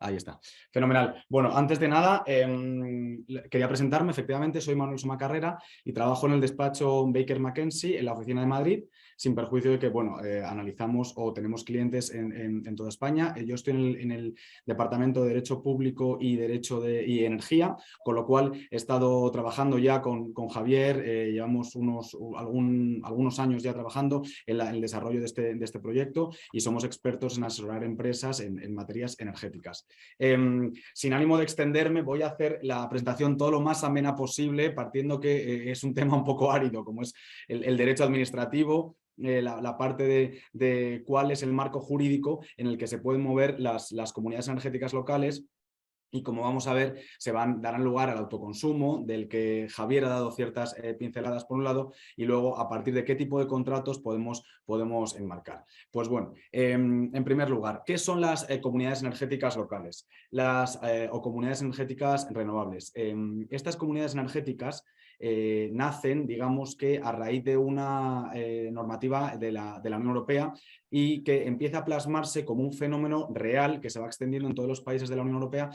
S4: Ahí está. Fenomenal. Bueno, antes de nada, quería presentarme. Efectivamente, soy Manuel Soma Carrera y trabajo en el despacho Baker McKenzie en la oficina de Madrid, sin perjuicio de que, bueno, analizamos o tenemos clientes en toda España. Yo estoy en el Departamento de Derecho Público y Derecho y Energía, con lo cual he estado trabajando ya con Javier, llevamos algunos años ya trabajando en el desarrollo de este proyecto y somos expertos en asesorar empresas en materias energéticas. Sin ánimo de extenderme, voy a hacer la presentación todo lo más amena posible, partiendo que es un tema un poco árido, como es el derecho administrativo, la parte de cuál es el marco jurídico en el que se pueden mover las comunidades energéticas locales. Y como vamos a ver, darán lugar al autoconsumo, del que Javier ha dado ciertas pinceladas por un lado, y luego a partir de qué tipo de contratos podemos enmarcar. Pues bueno, en primer lugar, ¿qué son las comunidades energéticas locales? O comunidades energéticas renovables. Estas comunidades energéticas nacen, digamos que a raíz de una normativa de la Unión Europea y que empieza a plasmarse como un fenómeno real que se va extendiendo en todos los países de la Unión Europea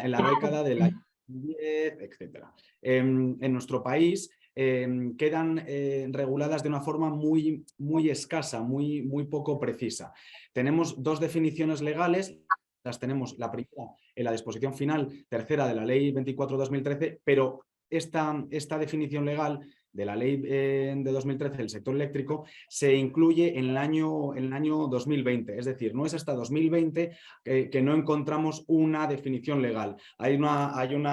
S4: en la década del año 10, etc. En nuestro país quedan reguladas de una forma muy, muy escasa, muy poco precisa. Tenemos dos definiciones legales. Las tenemos, la primera en la disposición final tercera de la Ley 24/2013, pero esta definición legal de la Ley de 2013 del sector eléctrico se incluye en el año 2020, es decir, no es hasta 2020 que no encontramos una definición legal. Hay una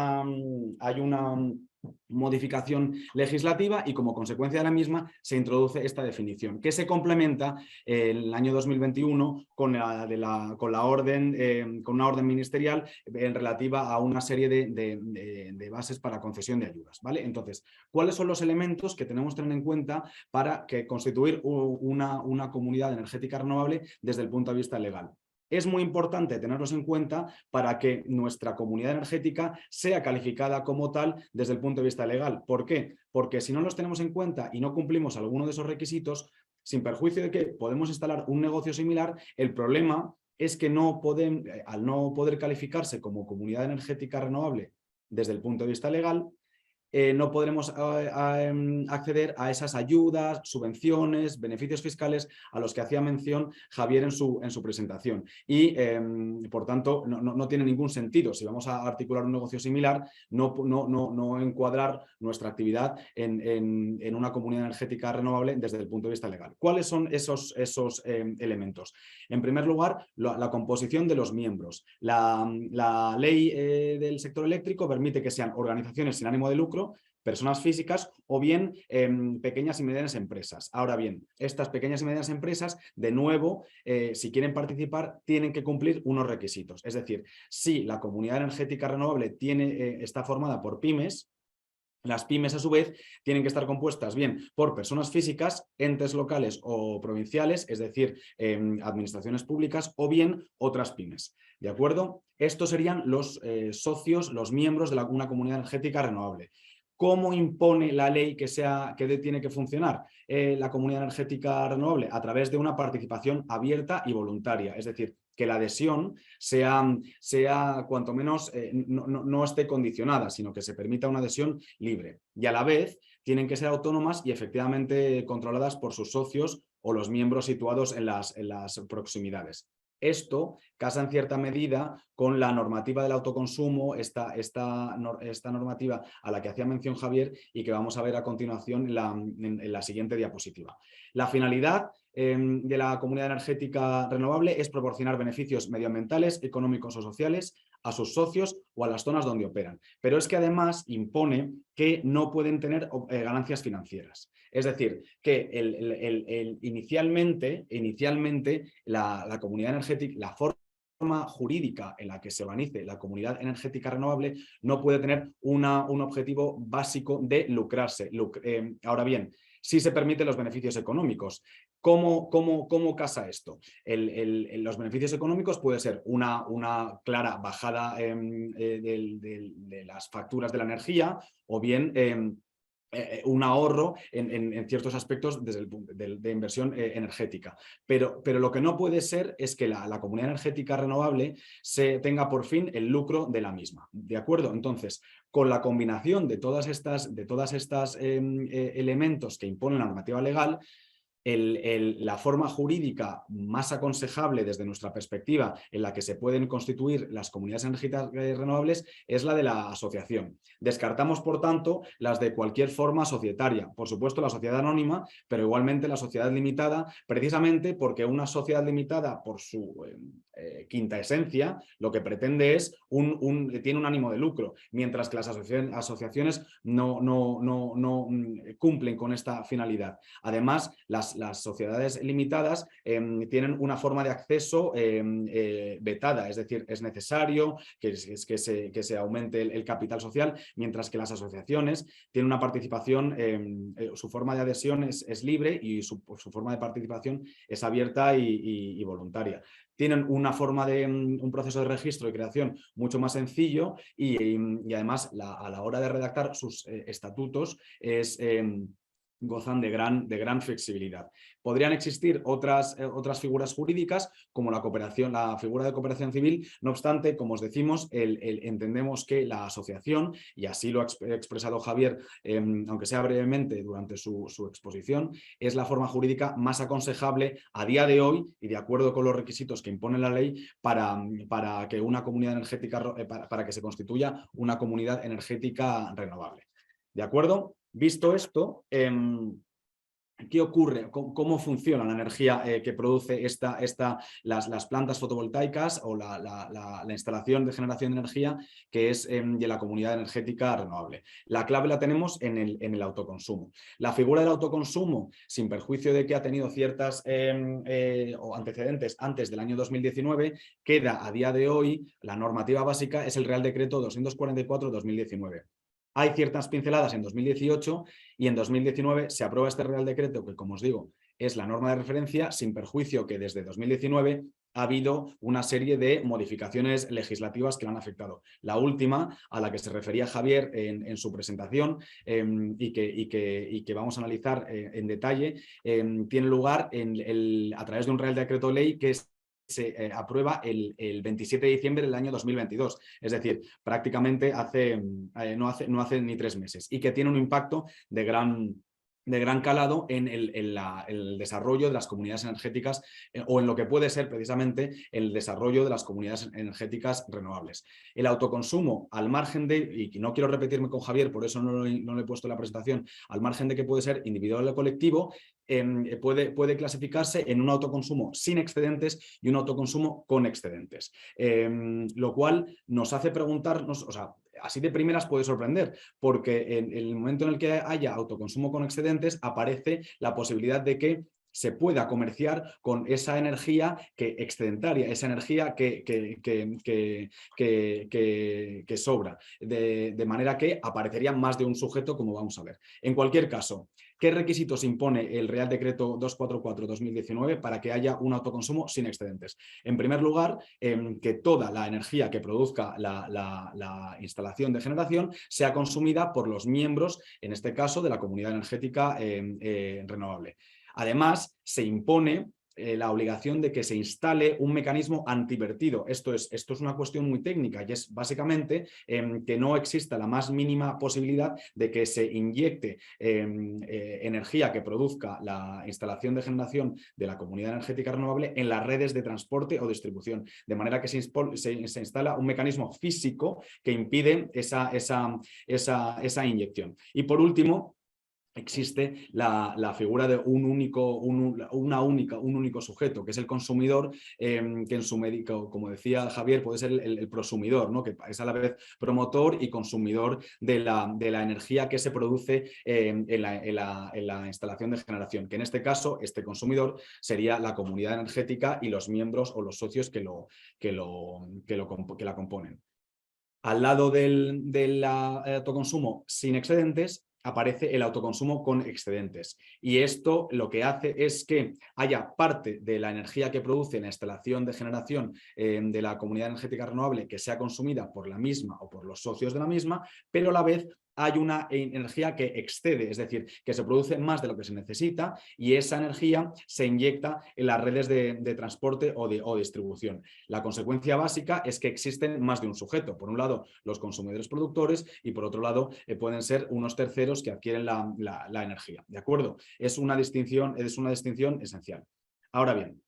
S4: modificación legislativa y como consecuencia de la misma se introduce esta definición, que se complementa en el año 2021 con una orden ministerial relativa a una serie de bases para concesión de ayudas, ¿vale? Entonces, ¿cuáles son los elementos que tenemos que tener en cuenta para constituir una comunidad energética renovable desde el punto de vista legal? Es muy importante tenerlos en cuenta para que nuestra comunidad energética sea calificada como tal desde el punto de vista legal. ¿Por qué? Porque si no los tenemos en cuenta y no cumplimos alguno de esos requisitos, sin perjuicio de que podemos instalar un negocio similar, el problema es que al no poder calificarse como comunidad energética renovable desde el punto de vista legal, no podremos acceder a esas ayudas, subvenciones, beneficios fiscales a los que hacía mención Javier en su presentación. Y, por tanto, no tiene ningún sentido, si vamos a articular un negocio similar, no encuadrar nuestra actividad en una comunidad energética renovable desde el punto de vista legal. ¿Cuáles son esos elementos? En primer lugar, la composición de los miembros. La ley del sector eléctrico permite que sean organizaciones sin ánimo de lucro, personas físicas o bien pequeñas y medianas empresas. Ahora bien, estas pequeñas y medianas empresas, de nuevo, si quieren participar, tienen que cumplir unos requisitos. Es decir, si la comunidad energética renovable está formada por pymes, las pymes, a su vez, tienen que estar compuestas bien por personas físicas, entes locales o provinciales, es decir, administraciones públicas, o bien otras pymes. ¿De acuerdo? Estos serían los socios, los miembros de una comunidad energética renovable. ¿Cómo impone la ley que tiene que funcionar la comunidad energética renovable? A través de una participación abierta y voluntaria, es decir, que la adhesión sea cuanto menos no esté condicionada, sino que se permita una adhesión libre. Y a la vez tienen que ser autónomas y efectivamente controladas por sus socios o los miembros situados en las proximidades. Esto casa en cierta medida con la normativa del autoconsumo, esta normativa a la que hacía mención Javier y que vamos a ver a continuación en la siguiente diapositiva. La finalidad de la comunidad energética renovable es proporcionar beneficios medioambientales, económicos o sociales a sus socios o a las zonas donde operan. Pero es que además impone que no pueden tener ganancias financieras. Es decir, que inicialmente la comunidad energética, la forma jurídica en la que se organice la comunidad energética renovable no puede tener un objetivo básico de lucrarse. Ahora bien, sí se permiten los beneficios económicos. ¿Cómo casa esto? Los beneficios económicos puede ser una clara bajada de las facturas de la energía o bien un ahorro en ciertos aspectos de inversión energética. Pero lo que no puede ser es que la comunidad energética renovable tenga por fin el lucro de la misma. ¿De acuerdo? Entonces, con la combinación de todas estas elementos que impone la normativa legal, la forma jurídica más aconsejable desde nuestra perspectiva en la que se pueden constituir las comunidades energéticas renovables es la de la asociación. Descartamos, por tanto, las de cualquier forma societaria. Por supuesto, la sociedad anónima, pero igualmente la sociedad limitada, precisamente porque una sociedad limitada, por su quinta esencia, lo que pretende es tiene un ánimo de lucro, mientras que las asociaciones no cumplen con esta finalidad. Además, las las sociedades limitadas tienen una forma de acceso vetada, es decir, es necesario que se aumente el capital social, mientras que las asociaciones tienen una participación, su forma de adhesión es libre y su forma de participación es abierta y voluntaria. Tienen una forma de un proceso de registro y creación mucho más sencillo y además a la hora de redactar sus estatutos gozan de gran flexibilidad. Podrían existir otras figuras jurídicas como la figura de cooperación civil. No obstante, como os decimos, entendemos que la asociación, y así lo ha expresado Javier, aunque sea brevemente durante su exposición, es la forma jurídica más aconsejable a día de hoy y de acuerdo con los requisitos que impone la ley para que una comunidad energética, para que se constituya una comunidad energética renovable. ¿De acuerdo? Visto esto, ¿qué ocurre? ¿Cómo funciona la energía que produce las plantas fotovoltaicas o la instalación de generación de energía que es de la comunidad energética renovable? La clave la tenemos en el autoconsumo. La figura del autoconsumo, sin perjuicio de que ha tenido ciertas antecedentes antes del año 2019, queda a día de hoy, la normativa básica es el Real Decreto 244/2019. Hay ciertas pinceladas en 2018 y en 2019 se aprueba este Real Decreto que, como os digo, es la norma de referencia, sin perjuicio que desde 2019 ha habido una serie de modificaciones legislativas que la han afectado. La última, a la que se refería Javier en su presentación y que vamos a analizar en detalle, tiene lugar a través de un Real Decreto Ley que se aprueba el 27 de diciembre del año 2022, es decir, prácticamente no hace ni 3 meses, y que tiene un impacto de gran calado en el desarrollo de las comunidades energéticas o en lo que puede ser precisamente el desarrollo de las comunidades energéticas renovables. El autoconsumo, al margen y no quiero repetirme con Javier, por eso no le he puesto en la presentación, al margen de que puede ser individual o colectivo, puede clasificarse en un autoconsumo sin excedentes y un autoconsumo con excedentes. Lo cual nos hace preguntarnos, o sea, así de primeras puede sorprender, porque en el momento en el que haya autoconsumo con excedentes aparece la posibilidad de que se pueda comerciar con esa energía excedentaria, esa energía que sobra, de manera que aparecería más de un sujeto, como vamos a ver. En cualquier caso, ¿qué requisitos impone el Real Decreto 244/2019 para que haya un autoconsumo sin excedentes? En primer lugar, que toda la energía que produzca la instalación de generación sea consumida por los miembros, en este caso, de la comunidad energética renovable. Además, se impone la obligación de que se instale un mecanismo antivertido. Esto es una cuestión muy técnica y es básicamente que no exista la más mínima posibilidad de que se inyecte energía que produzca la instalación de generación de la comunidad energética renovable en las redes de transporte o distribución, de manera que se instala un mecanismo físico que impide esa inyección. Y por último, existe la figura de un único sujeto, que es el consumidor, que en su médico, como decía Javier, puede ser el prosumidor, ¿no? Que es a la vez promotor y consumidor de la energía que se produce en la instalación de generación, que en este caso, este consumidor sería la comunidad energética y los miembros o los socios que la componen. Al lado del autoconsumo sin excedentes, aparece el autoconsumo con excedentes. Y esto lo que hace es que haya parte de la energía que produce la instalación de generación de la comunidad energética renovable que sea consumida por la misma o por los socios de la misma, pero a la vez hay una energía que excede, es decir, que se produce más de lo que se necesita y esa energía se inyecta en las redes de transporte o distribución. La consecuencia básica es que existen más de un sujeto. Por un lado, los consumidores productores y por otro lado, pueden ser unos terceros que adquieren la energía. ¿De acuerdo? Es una distinción esencial. Ahora bien,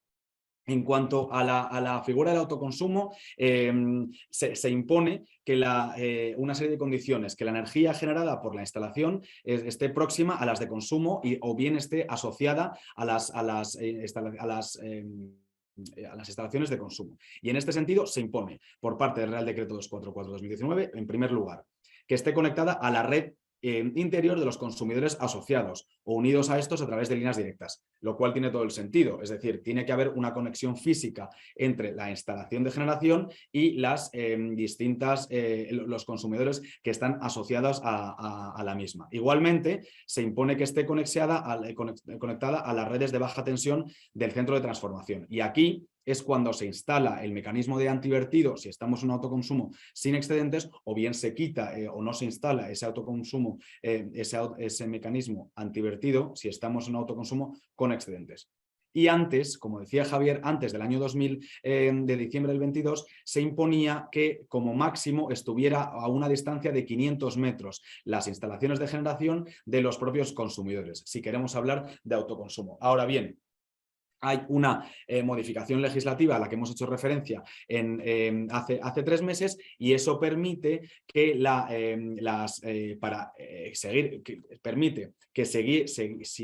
S4: en cuanto a la figura del autoconsumo, se impone que una serie de condiciones, que la energía generada por la instalación esté próxima a las de consumo o bien esté asociada a las instalaciones de consumo. Y en este sentido se impone por parte del Real Decreto 244/2019, en primer lugar, que esté conectada a la red interior de los consumidores asociados o unidos a estos a través de líneas directas, lo cual tiene todo el sentido. Es decir, tiene que haber una conexión física entre la instalación de generación y las los consumidores que están asociados a la misma. Igualmente, se impone que esté conectada a las redes de baja tensión del centro de transformación. Y aquí es cuando se instala el mecanismo de antivertido, si estamos en un autoconsumo sin excedentes, o bien se quita o no se instala ese autoconsumo, ese mecanismo antivertido, si estamos en un autoconsumo con excedentes. Y antes, como decía Javier, antes del año 2000, de diciembre del 22, se imponía que como máximo estuviera a una distancia de 500 metros las instalaciones de generación de los propios consumidores, si queremos hablar de autoconsumo. Ahora bien, hay una modificación legislativa a la que hemos hecho referencia hace 3 meses, y eso permite que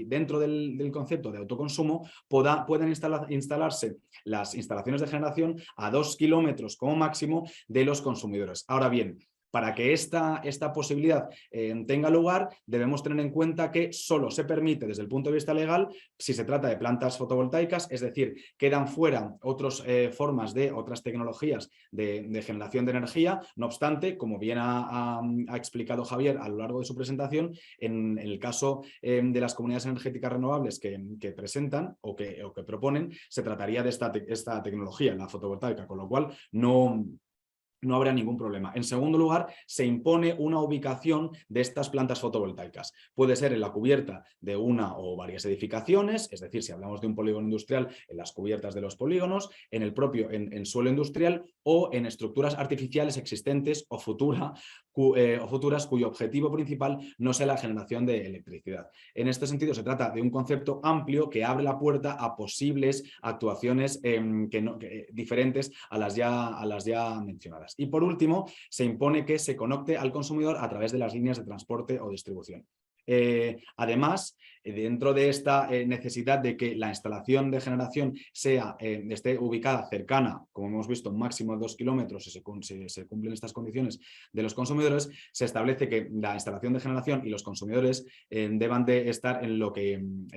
S4: dentro del concepto de autoconsumo puedan instalarse las instalaciones de generación a 2 kilómetros como máximo de los consumidores. Ahora bien, para que esta posibilidad tenga lugar, debemos tener en cuenta que solo se permite desde el punto de vista legal si se trata de plantas fotovoltaicas, es decir, quedan fuera otras formas otras tecnologías de generación de energía. No obstante, como bien ha explicado Javier a lo largo de su presentación, en el caso de las comunidades energéticas renovables que presentan o que proponen, se trataría de esta tecnología, la fotovoltaica, con lo cual no habrá ningún problema. En segundo lugar, se impone una ubicación de estas plantas fotovoltaicas. Puede ser en la cubierta de una o varias edificaciones, es decir, si hablamos de un polígono industrial, en las cubiertas de los polígonos, en el propio en suelo industrial, o en estructuras artificiales existentes o futuras cuyo objetivo principal no sea la generación de electricidad. En este sentido, se trata de un concepto amplio que abre la puerta a posibles actuaciones diferentes a las ya mencionadas. Y por último, se impone que se conecte al consumidor a través de las líneas de transporte o distribución. Además, dentro de esta necesidad de que la instalación de generación esté ubicada cercana, como hemos visto, un máximo de 2 kilómetros, si se cumplen estas condiciones de los consumidores, se establece que la instalación de generación y los consumidores deban de estar en lo que en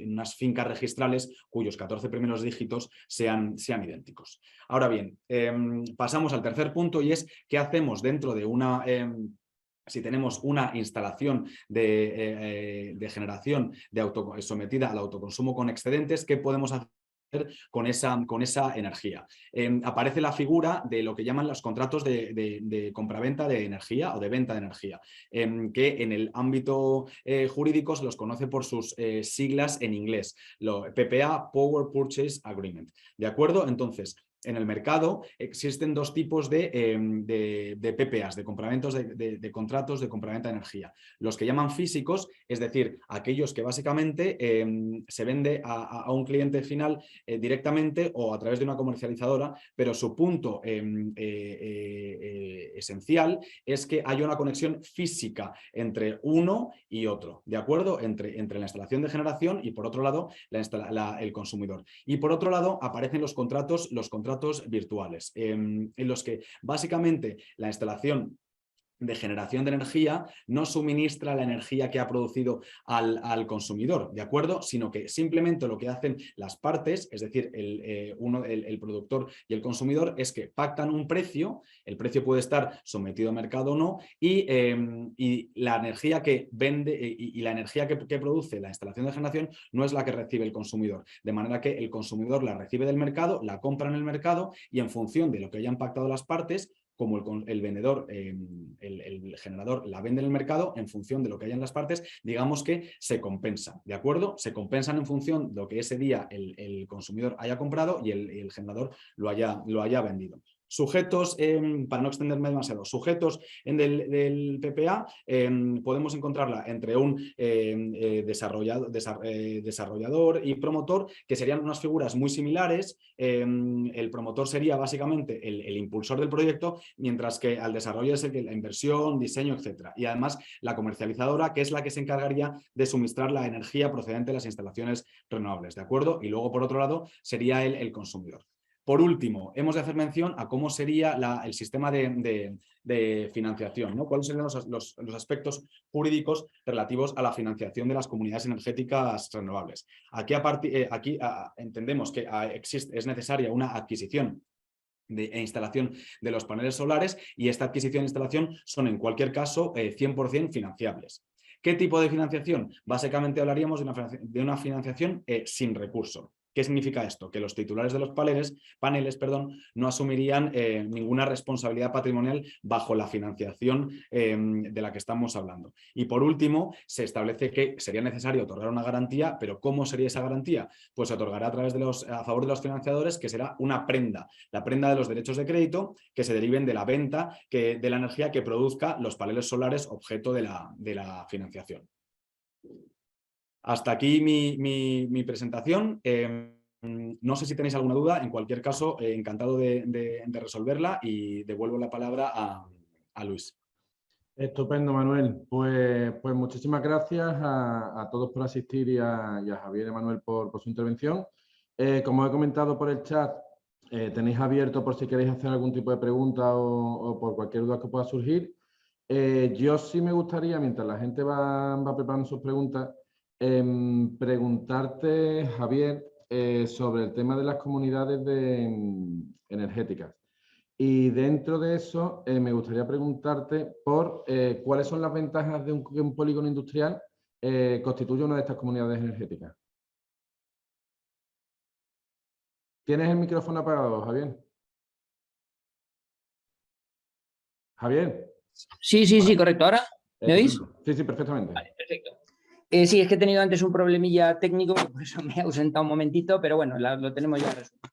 S4: unas fincas registrales cuyos 14 primeros dígitos sean idénticos. Ahora bien, pasamos al tercer punto, y es qué hacemos dentro de si tenemos una instalación de generación sometida al autoconsumo con excedentes, ¿qué podemos hacer con esa energía? Aparece la figura de lo que llaman los contratos de compraventa de energía o de venta de energía, que en el ámbito jurídico se los conoce por sus siglas en inglés, PPA, Power Purchase Agreement. ¿De acuerdo? Entonces, en el mercado existen 2 tipos de PPAs, de contratos de compraventa de energía. Los que llaman físicos, es decir, aquellos que básicamente se vende a un cliente final directamente o a través de una comercializadora, pero su punto esencial es que haya una conexión física entre uno y otro, ¿de acuerdo? Entre la instalación de generación y, por otro lado, el consumidor. Y por otro lado, aparecen los contratos virtuales, en los que básicamente la instalación de generación de energía no suministra la energía que ha producido al consumidor, ¿de acuerdo? Sino que simplemente lo que hacen las partes, es decir, el productor y el consumidor, es que pactan un precio, el precio puede estar sometido a mercado o no, y la energía que vende y la energía que produce la instalación de generación no es la que recibe el consumidor, de manera que el consumidor la recibe del mercado, la compra en el mercado, y en función de lo que hayan pactado las partes, como el vendedor, el generador la vende en el mercado, en función de lo que haya en las partes, digamos que se compensa, ¿de acuerdo? Se compensan en función de lo que ese día el consumidor haya comprado y el generador lo haya vendido. Sujetos, para no extenderme demasiado, sujetos del PPA, podemos encontrarla entre un desarrollador y promotor, que serían unas figuras muy similares. El promotor sería básicamente el impulsor del proyecto, mientras que al desarrollo es la inversión, diseño, etc. Y además la comercializadora, que es la que se encargaría de suministrar la energía procedente de las instalaciones renovables, ¿de acuerdo? Y luego, por otro lado, sería el consumidor. Por último, hemos de hacer mención a cómo sería el sistema de financiación, ¿no? ¿Cuáles serían los aspectos jurídicos relativos a la financiación de las comunidades energéticas renovables? Aquí entendemos que es necesaria una adquisición e instalación de los paneles solares, y esta adquisición e instalación son en cualquier caso 100% financiables. ¿Qué tipo de financiación? Básicamente hablaríamos de una financiación sin recurso. ¿Qué significa esto? Que los titulares de los paneles, no asumirían ninguna responsabilidad patrimonial bajo la financiación de la que estamos hablando. Y por último, se establece que sería necesario otorgar una garantía, pero ¿cómo sería esa garantía? Pues se otorgará a favor de los financiadores, que será una prenda, la prenda de los derechos de crédito que se deriven de la venta de la energía que produzca los paneles solares objeto de la financiación. Hasta aquí mi presentación. No sé si tenéis alguna duda. En cualquier caso, encantado de resolverla, y devuelvo la palabra a Luis.
S1: Estupendo, Manuel. Pues muchísimas gracias a todos por asistir, y a Javier y Manuel por su intervención. Como he comentado por el chat, tenéis abierto por si queréis hacer algún tipo de pregunta o por cualquier duda que pueda surgir. Yo sí me gustaría, mientras la gente va preparando sus preguntas, preguntarte, Javier, sobre el tema de las comunidades energéticas. Y dentro de eso, me gustaría preguntarte por cuáles son las ventajas de que un polígono industrial constituya una de estas comunidades energéticas. ¿Tienes el micrófono apagado, Javier? Javier.
S3: Sí, correcto. ¿Ahora me oís?
S1: Sí, perfectamente.
S3: Vale, perfecto. Sí, es que he tenido antes un problemilla técnico, por eso me he ausentado un momentito, pero bueno, lo tenemos ya resuelto.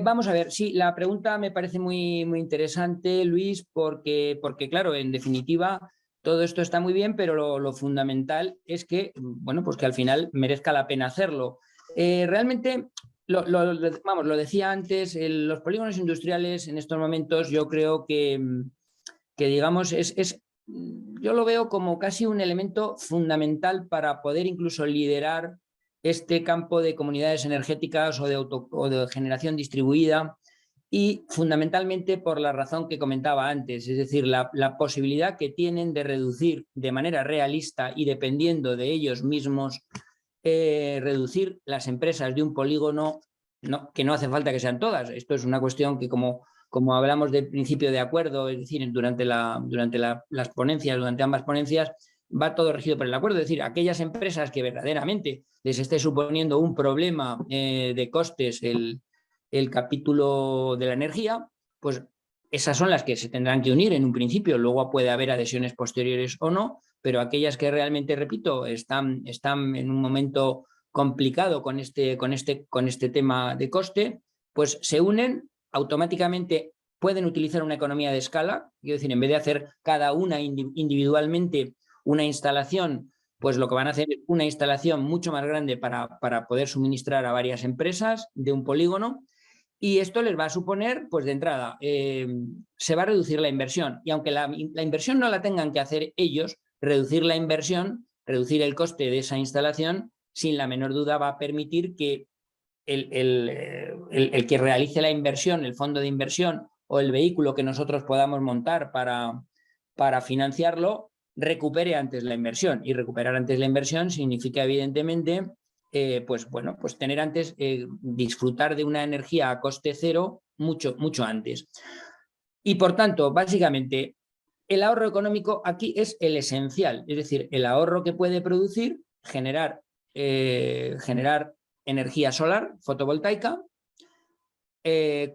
S3: Vamos a ver, sí, la pregunta me parece muy interesante, Luis, porque claro, en definitiva, todo esto está muy bien, pero lo fundamental es que, bueno, pues que al final merezca la pena hacerlo. Realmente, lo decía antes, los polígonos industriales en estos momentos yo creo que digamos, yo lo veo como casi un elemento fundamental para poder incluso liderar este campo de comunidades energéticas o de generación distribuida, y fundamentalmente por la razón que comentaba antes, es decir, la posibilidad que tienen de reducir de manera realista y dependiendo de ellos mismos, reducir las empresas de un polígono, que no hace falta que sean todas. Esto es una cuestión que como hablamos del principio de acuerdo, es decir, durante las ponencias, durante ambas ponencias, va todo regido por el acuerdo. Es decir, aquellas empresas que verdaderamente les esté suponiendo un problema de costes el capítulo de la energía, pues esas son las que se tendrán que unir en un principio. Luego puede haber adhesiones posteriores o no, pero aquellas que realmente, repito, están en un momento complicado con este tema de coste, pues se unen. Automáticamente pueden utilizar una economía de escala, quiero decir, en vez de hacer cada una individualmente una instalación, pues lo que van a hacer es una instalación mucho más grande para poder suministrar a varias empresas de un polígono, y esto les va a suponer, pues de entrada, se va a reducir la inversión, y aunque la inversión no la tengan que hacer ellos, reducir la inversión, reducir el coste de esa instalación, sin la menor duda va a permitir que el que realice la inversión, el fondo de inversión o el vehículo que nosotros podamos montar para financiarlo, recupere antes la inversión. Y recuperar antes la inversión significa, evidentemente, pues tener antes, disfrutar de una energía a coste cero mucho antes. Y por tanto, básicamente, el ahorro económico aquí es el esencial, es decir, el ahorro que puede producir generar energía solar fotovoltaica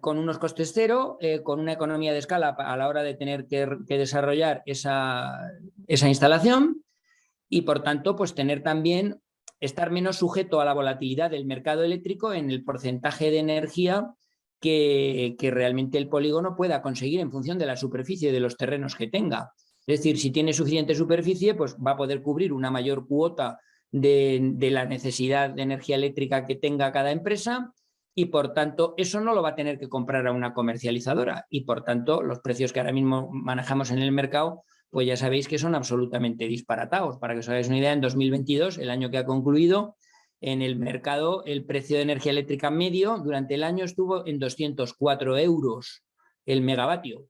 S3: con unos costes cero, con una economía de escala a la hora de tener que desarrollar esa instalación, y por tanto pues estar menos sujeto a la volatilidad del mercado eléctrico en el porcentaje de energía que realmente el polígono pueda conseguir en función de la superficie de los terrenos que tenga. Es decir, si tiene suficiente superficie, pues va a poder cubrir una mayor cuota de la necesidad de energía eléctrica que tenga cada empresa, y por tanto eso no lo va a tener que comprar a una comercializadora, y por tanto los precios que ahora mismo manejamos en el mercado, pues ya sabéis que son absolutamente disparatados. Para que os hagáis una idea, en 2022, el año que ha concluido, En el mercado, el precio de energía eléctrica medio durante el año estuvo en 204 euros el megavatio.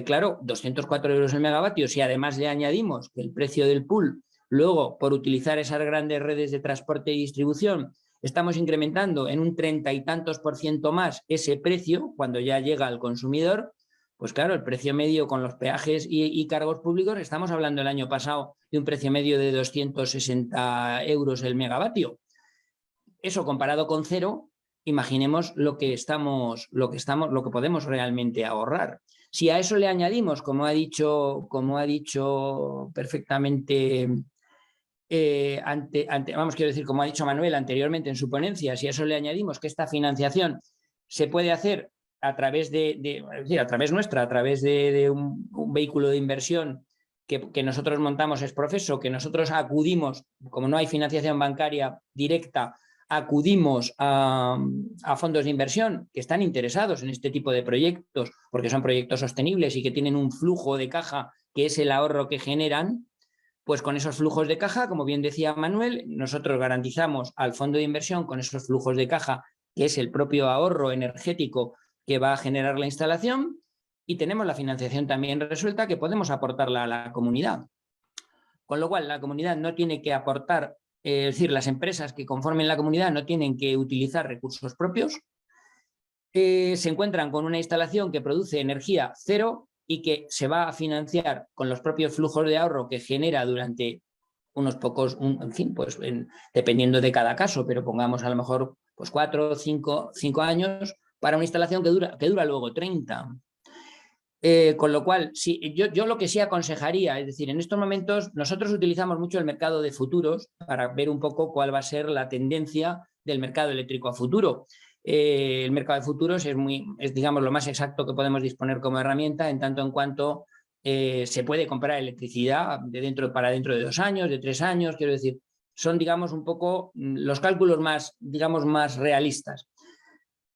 S3: Claro, 204 euros el megavatio, si además le añadimos que el precio del pool, luego por utilizar esas grandes redes de transporte y distribución, estamos incrementando en un 30 y tantos % más ese precio cuando ya llega al consumidor, pues claro, el precio medio con los peajes y cargos públicos, estamos hablando el año pasado de un precio medio de 260 euros el megavatio. Eso comparado con cero, imaginemos lo que podemos realmente ahorrar. Si a eso le añadimos, como ha dicho perfectamente, como ha dicho Manuel anteriormente en su ponencia, si a eso le añadimos que esta financiación se puede hacer a través de un vehículo de inversión que nosotros montamos Exprofeso, que nosotros acudimos, como no hay financiación bancaria directa, acudimos a fondos de inversión que están interesados en este tipo de proyectos porque son proyectos sostenibles y que tienen un flujo de caja que es el ahorro que generan. Pues con esos flujos de caja, como bien decía Manuel, nosotros garantizamos al fondo de inversión con esos flujos de caja, que es el propio ahorro energético que va a generar la instalación, y tenemos la financiación también resuelta que podemos aportarla a la comunidad. Con lo cual, la comunidad no tiene que aportar, es decir, las empresas que conformen la comunidad no tienen que utilizar recursos propios, se encuentran con una instalación que produce energía cero y que se va a financiar con los propios flujos de ahorro que genera durante unos pocos, dependiendo de cada caso, pero pongamos a lo mejor pues 4 o 5 años para una instalación que dura luego 30. Con lo cual, yo lo que sí aconsejaría, es decir, en estos momentos nosotros utilizamos mucho el mercado de futuros para ver un poco cuál va a ser la tendencia del mercado eléctrico a futuro. El mercado de futuros es digamos, lo más exacto que podemos disponer como herramienta, en tanto en cuanto se puede comprar electricidad para dentro de 2 años, de 3 años, quiero decir, son, digamos, un poco los cálculos más realistas.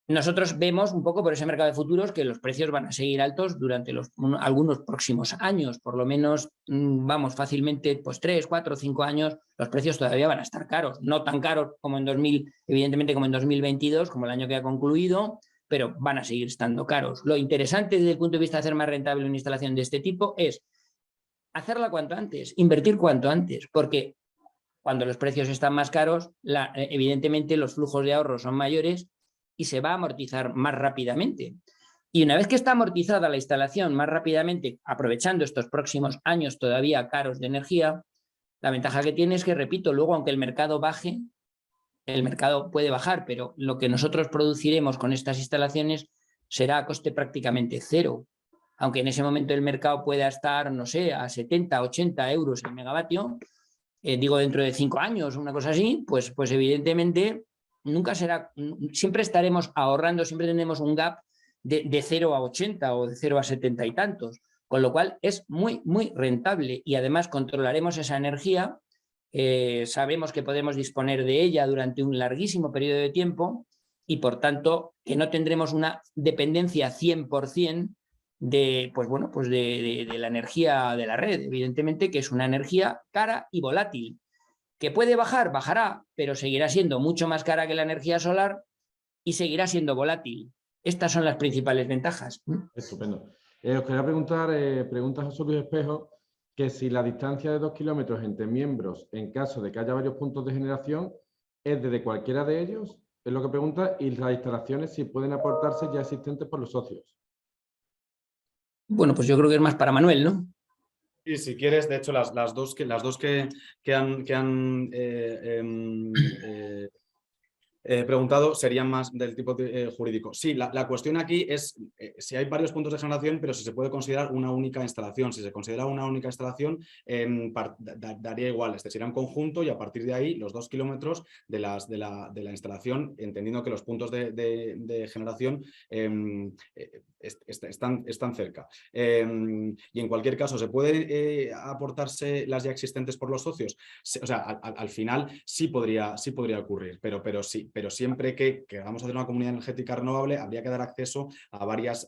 S3: Nosotros vemos un poco por ese mercado de futuros que los precios van a seguir altos durante algunos próximos años, por lo menos, vamos, fácilmente, pues 3, 4, 5 años, los precios todavía van a estar caros, no tan caros como evidentemente como en 2022, como el año que ha concluido, pero van a seguir estando caros. Lo interesante desde el punto de vista de hacer más rentable una instalación de este tipo es hacerla cuanto antes, invertir cuanto antes, porque cuando los precios están más caros, evidentemente los flujos de ahorro son mayores y se va a amortizar más rápidamente. Y una vez que está amortizada la instalación más rápidamente, aprovechando estos próximos años todavía caros de energía, la ventaja que tiene es que, repito, luego aunque el mercado baje, el mercado puede bajar, pero lo que nosotros produciremos con estas instalaciones será a coste prácticamente cero. Aunque en ese momento el mercado pueda estar, no sé, a 70, 80 euros el megavatio, digo dentro de 5 años, una cosa así, pues evidentemente nunca será, siempre estaremos ahorrando, siempre tendremos un gap de 0 a 80 o de 0 a 70 y tantos, con lo cual es muy, muy rentable y además controlaremos esa energía, sabemos que podemos disponer de ella durante un larguísimo periodo de tiempo y por tanto que no tendremos una dependencia 100% de la energía de la red, evidentemente que es una energía cara y volátil. ¿Que puede bajar? Bajará, pero seguirá siendo mucho más cara que la energía solar y seguirá siendo volátil. Estas son las principales ventajas.
S1: Estupendo. Os quería preguntar, pregunta José Luis Espejo, que si la distancia de 2 kilómetros entre miembros, en caso de que haya varios puntos de generación, es desde cualquiera de ellos, es lo que pregunta, y las instalaciones si pueden aportarse ya existentes por los socios.
S3: Bueno, pues yo creo que es más para Manuel, ¿no?
S4: Y si quieres, de hecho, las dos que han preguntado serían más del tipo jurídico. Sí, la cuestión aquí es si hay varios puntos de generación, pero si se puede considerar una única instalación. Si se considera una única instalación, daría igual, este sería un conjunto y a partir de ahí los 2 kilómetros de la instalación, entendiendo que los puntos de generación están cerca. Y en cualquier caso, ¿se puede aportarse las ya existentes por los socios? O sea, al final sí podría ocurrir, pero siempre que vamos a hacer una comunidad energética renovable, habría que dar acceso a varias,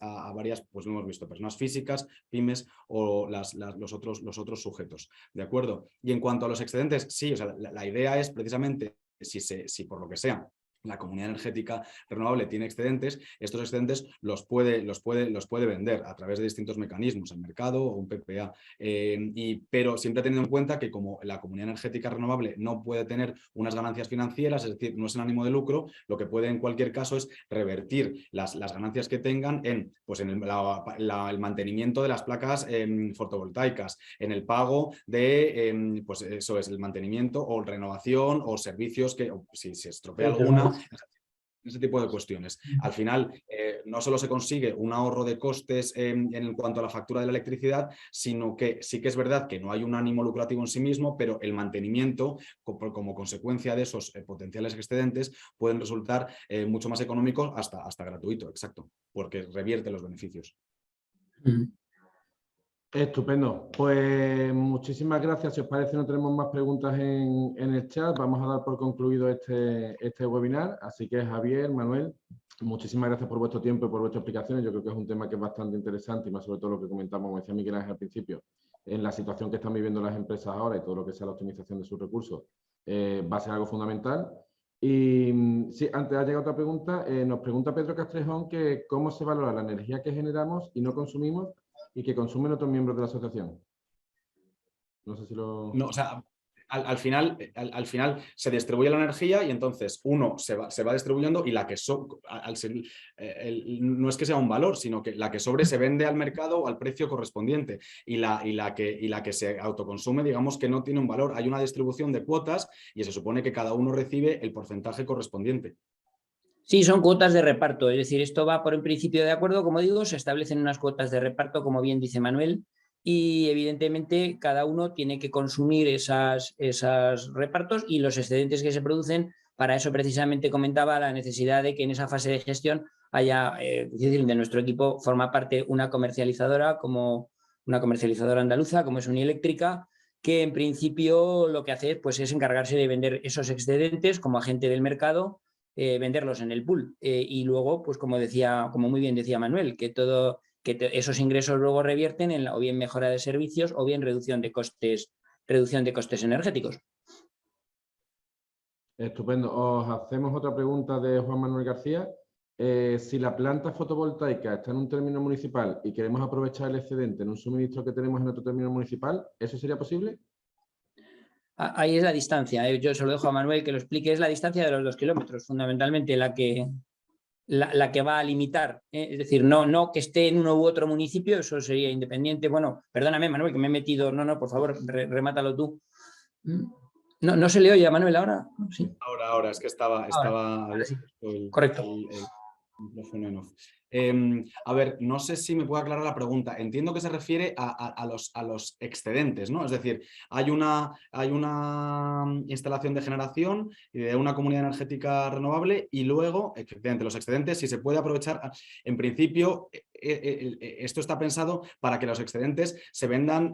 S4: pues lo hemos visto, personas físicas, pymes o los otros sujetos, ¿de acuerdo? Y en cuanto a los excedentes, sí, o sea, la idea es precisamente si por lo que sea la comunidad energética renovable tiene excedentes, estos excedentes los puede vender a través de distintos mecanismos, el mercado o un PPA. Pero siempre teniendo en cuenta que como la comunidad energética renovable no puede tener unas ganancias financieras, es decir, no es en ánimo de lucro, lo que puede en cualquier caso es revertir las ganancias que tengan en el mantenimiento de las placas fotovoltaicas, en el pago de, pues eso es, el mantenimiento o renovación o servicios que, si se estropea alguna, ese tipo de cuestiones. Al final, no solo se consigue un ahorro de costes en cuanto a la factura de la electricidad, sino que sí que es verdad que no hay un ánimo lucrativo en sí mismo, pero el mantenimiento, como consecuencia de esos potenciales excedentes, pueden resultar mucho más económicos, hasta gratuito, exacto, porque revierte los beneficios.
S1: Estupendo. Pues muchísimas gracias. Si os parece, no tenemos más preguntas en el chat. Vamos a dar por concluido este webinar. Así que, Javier, Manuel, muchísimas gracias por vuestro tiempo y por vuestras explicaciones. Yo creo que es un tema que es bastante interesante y más sobre todo lo que comentamos, como decía Miguel Ángel al principio, en la situación que están viviendo las empresas ahora y todo lo que sea la optimización de sus recursos, va a ser algo fundamental. Y sí, antes ha llegado otra pregunta. Nos pregunta Pedro Castrejón que cómo se valora la energía que generamos y no consumimos y que consumen otros miembros de la asociación. No sé si lo...
S4: No, o sea, al final se distribuye la energía y entonces uno se va distribuyendo y la que no es que sea un valor, sino que la que sobre se vende al mercado al precio correspondiente y la que se autoconsume, digamos que no tiene un valor. Hay una distribución de cuotas y se supone que cada uno recibe el porcentaje correspondiente.
S3: Sí, son cuotas de reparto, es decir, esto va por un principio de acuerdo, como digo, se establecen unas cuotas de reparto, como bien dice Manuel, y evidentemente cada uno tiene que consumir esos repartos y los excedentes que se producen. Para eso precisamente comentaba la necesidad de que en esa fase de gestión haya, es decir, de nuestro equipo forma parte una comercializadora andaluza, como es Unieléctrica, que en principio lo que hace pues, es encargarse de vender esos excedentes como agente del mercado, venderlos en el pool y luego, pues como muy bien decía Manuel, que esos ingresos luego revierten en o bien mejora de servicios o bien reducción de costes energéticos.
S1: Estupendo. Os hacemos otra pregunta de Juan Manuel García. Si la planta fotovoltaica está en un término municipal y queremos aprovechar el excedente en un suministro que tenemos en otro término municipal, ¿eso sería posible?
S3: Ahí es la distancia, yo se lo dejo a Manuel que lo explique, es la distancia de los 2 kilómetros, fundamentalmente la que va a limitar, es decir, no que esté en uno u otro municipio, eso sería independiente. Bueno, perdóname Manuel que me he metido, no, por favor, remátalo tú. No se le oye a Manuel ahora. Sí.
S4: Ahora, es que estaba
S3: sí. Correcto.
S4: El micrófono en off. A ver, no sé si me puede aclarar la pregunta. Entiendo que se refiere a los excedentes, ¿no? Es decir, hay una instalación de generación de una comunidad energética renovable y luego, efectivamente, los excedentes, si se puede aprovechar, en principio, esto está pensado para que los excedentes se vendan,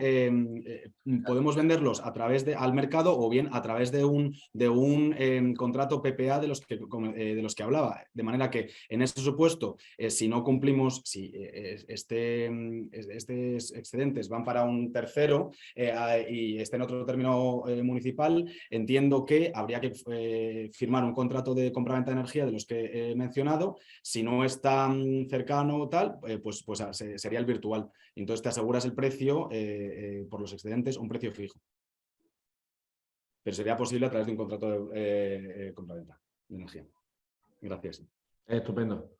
S4: podemos venderlos a través al mercado o bien a través de un contrato PPA de los que hablaba. De manera que en ese supuesto, si no cumplimos, si estos excedentes van para un tercero y esté en otro término municipal, entiendo que habría que firmar un contrato de compraventa de energía de los que he mencionado. Si no es tan cercano o tal, pues sería el virtual. Entonces te aseguras el precio por los excedentes, un precio fijo. Pero sería posible a través de un contrato de compraventa de energía. Gracias.
S1: Estupendo.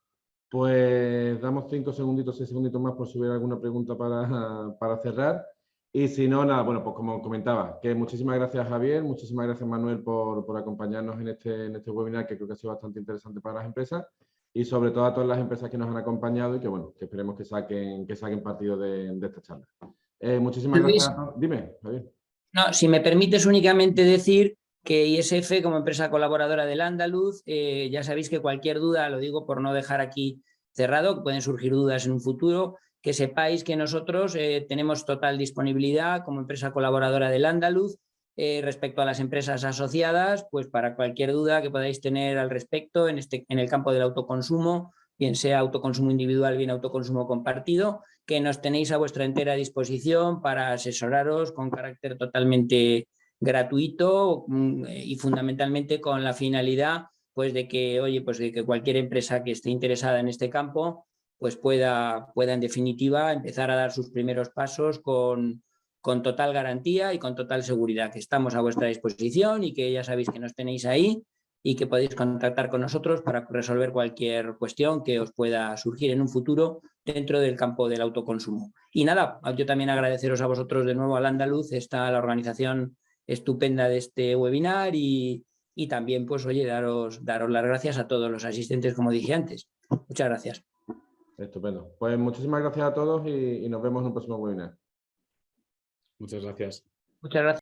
S1: Pues damos 6 segunditos más por si hubiera alguna pregunta para cerrar. Y si no, nada, bueno, pues como comentaba, que muchísimas gracias Javier, muchísimas gracias Manuel por acompañarnos en este webinar que creo que ha sido bastante interesante para las empresas y sobre todo a todas las empresas que nos han acompañado y que bueno, que esperemos que saquen partido de esta charla. Muchísimas
S3: Luis,
S1: gracias. Dime, Javier.
S3: No, si me permites únicamente decir que ISF, como empresa colaboradora del Andaluz, ya sabéis que cualquier duda, lo digo por no dejar aquí cerrado, que pueden surgir dudas en un futuro, que sepáis que nosotros tenemos total disponibilidad como empresa colaboradora del Andaluz respecto a las empresas asociadas, pues para cualquier duda que podáis tener al respecto en el campo del autoconsumo, bien sea autoconsumo individual, bien autoconsumo compartido, que nos tenéis a vuestra entera disposición para asesoraros con carácter totalmente gratuito y fundamentalmente con la finalidad pues de que, oye, pues de que cualquier empresa que esté interesada en este campo pues pueda en definitiva empezar a dar sus primeros pasos con total garantía y con total seguridad, que estamos a vuestra disposición y que ya sabéis que nos tenéis ahí y que podéis contactar con nosotros para resolver cualquier cuestión que os pueda surgir en un futuro dentro del campo del autoconsumo. Y nada, yo también agradeceros a vosotros de nuevo, al Andaluz, la organización estupenda de este webinar y también, pues oye, daros las gracias a todos los asistentes, como dije antes. Muchas gracias.
S1: Estupendo. Pues muchísimas gracias a todos y nos vemos en un próximo webinar.
S4: Muchas gracias.
S3: Muchas gracias.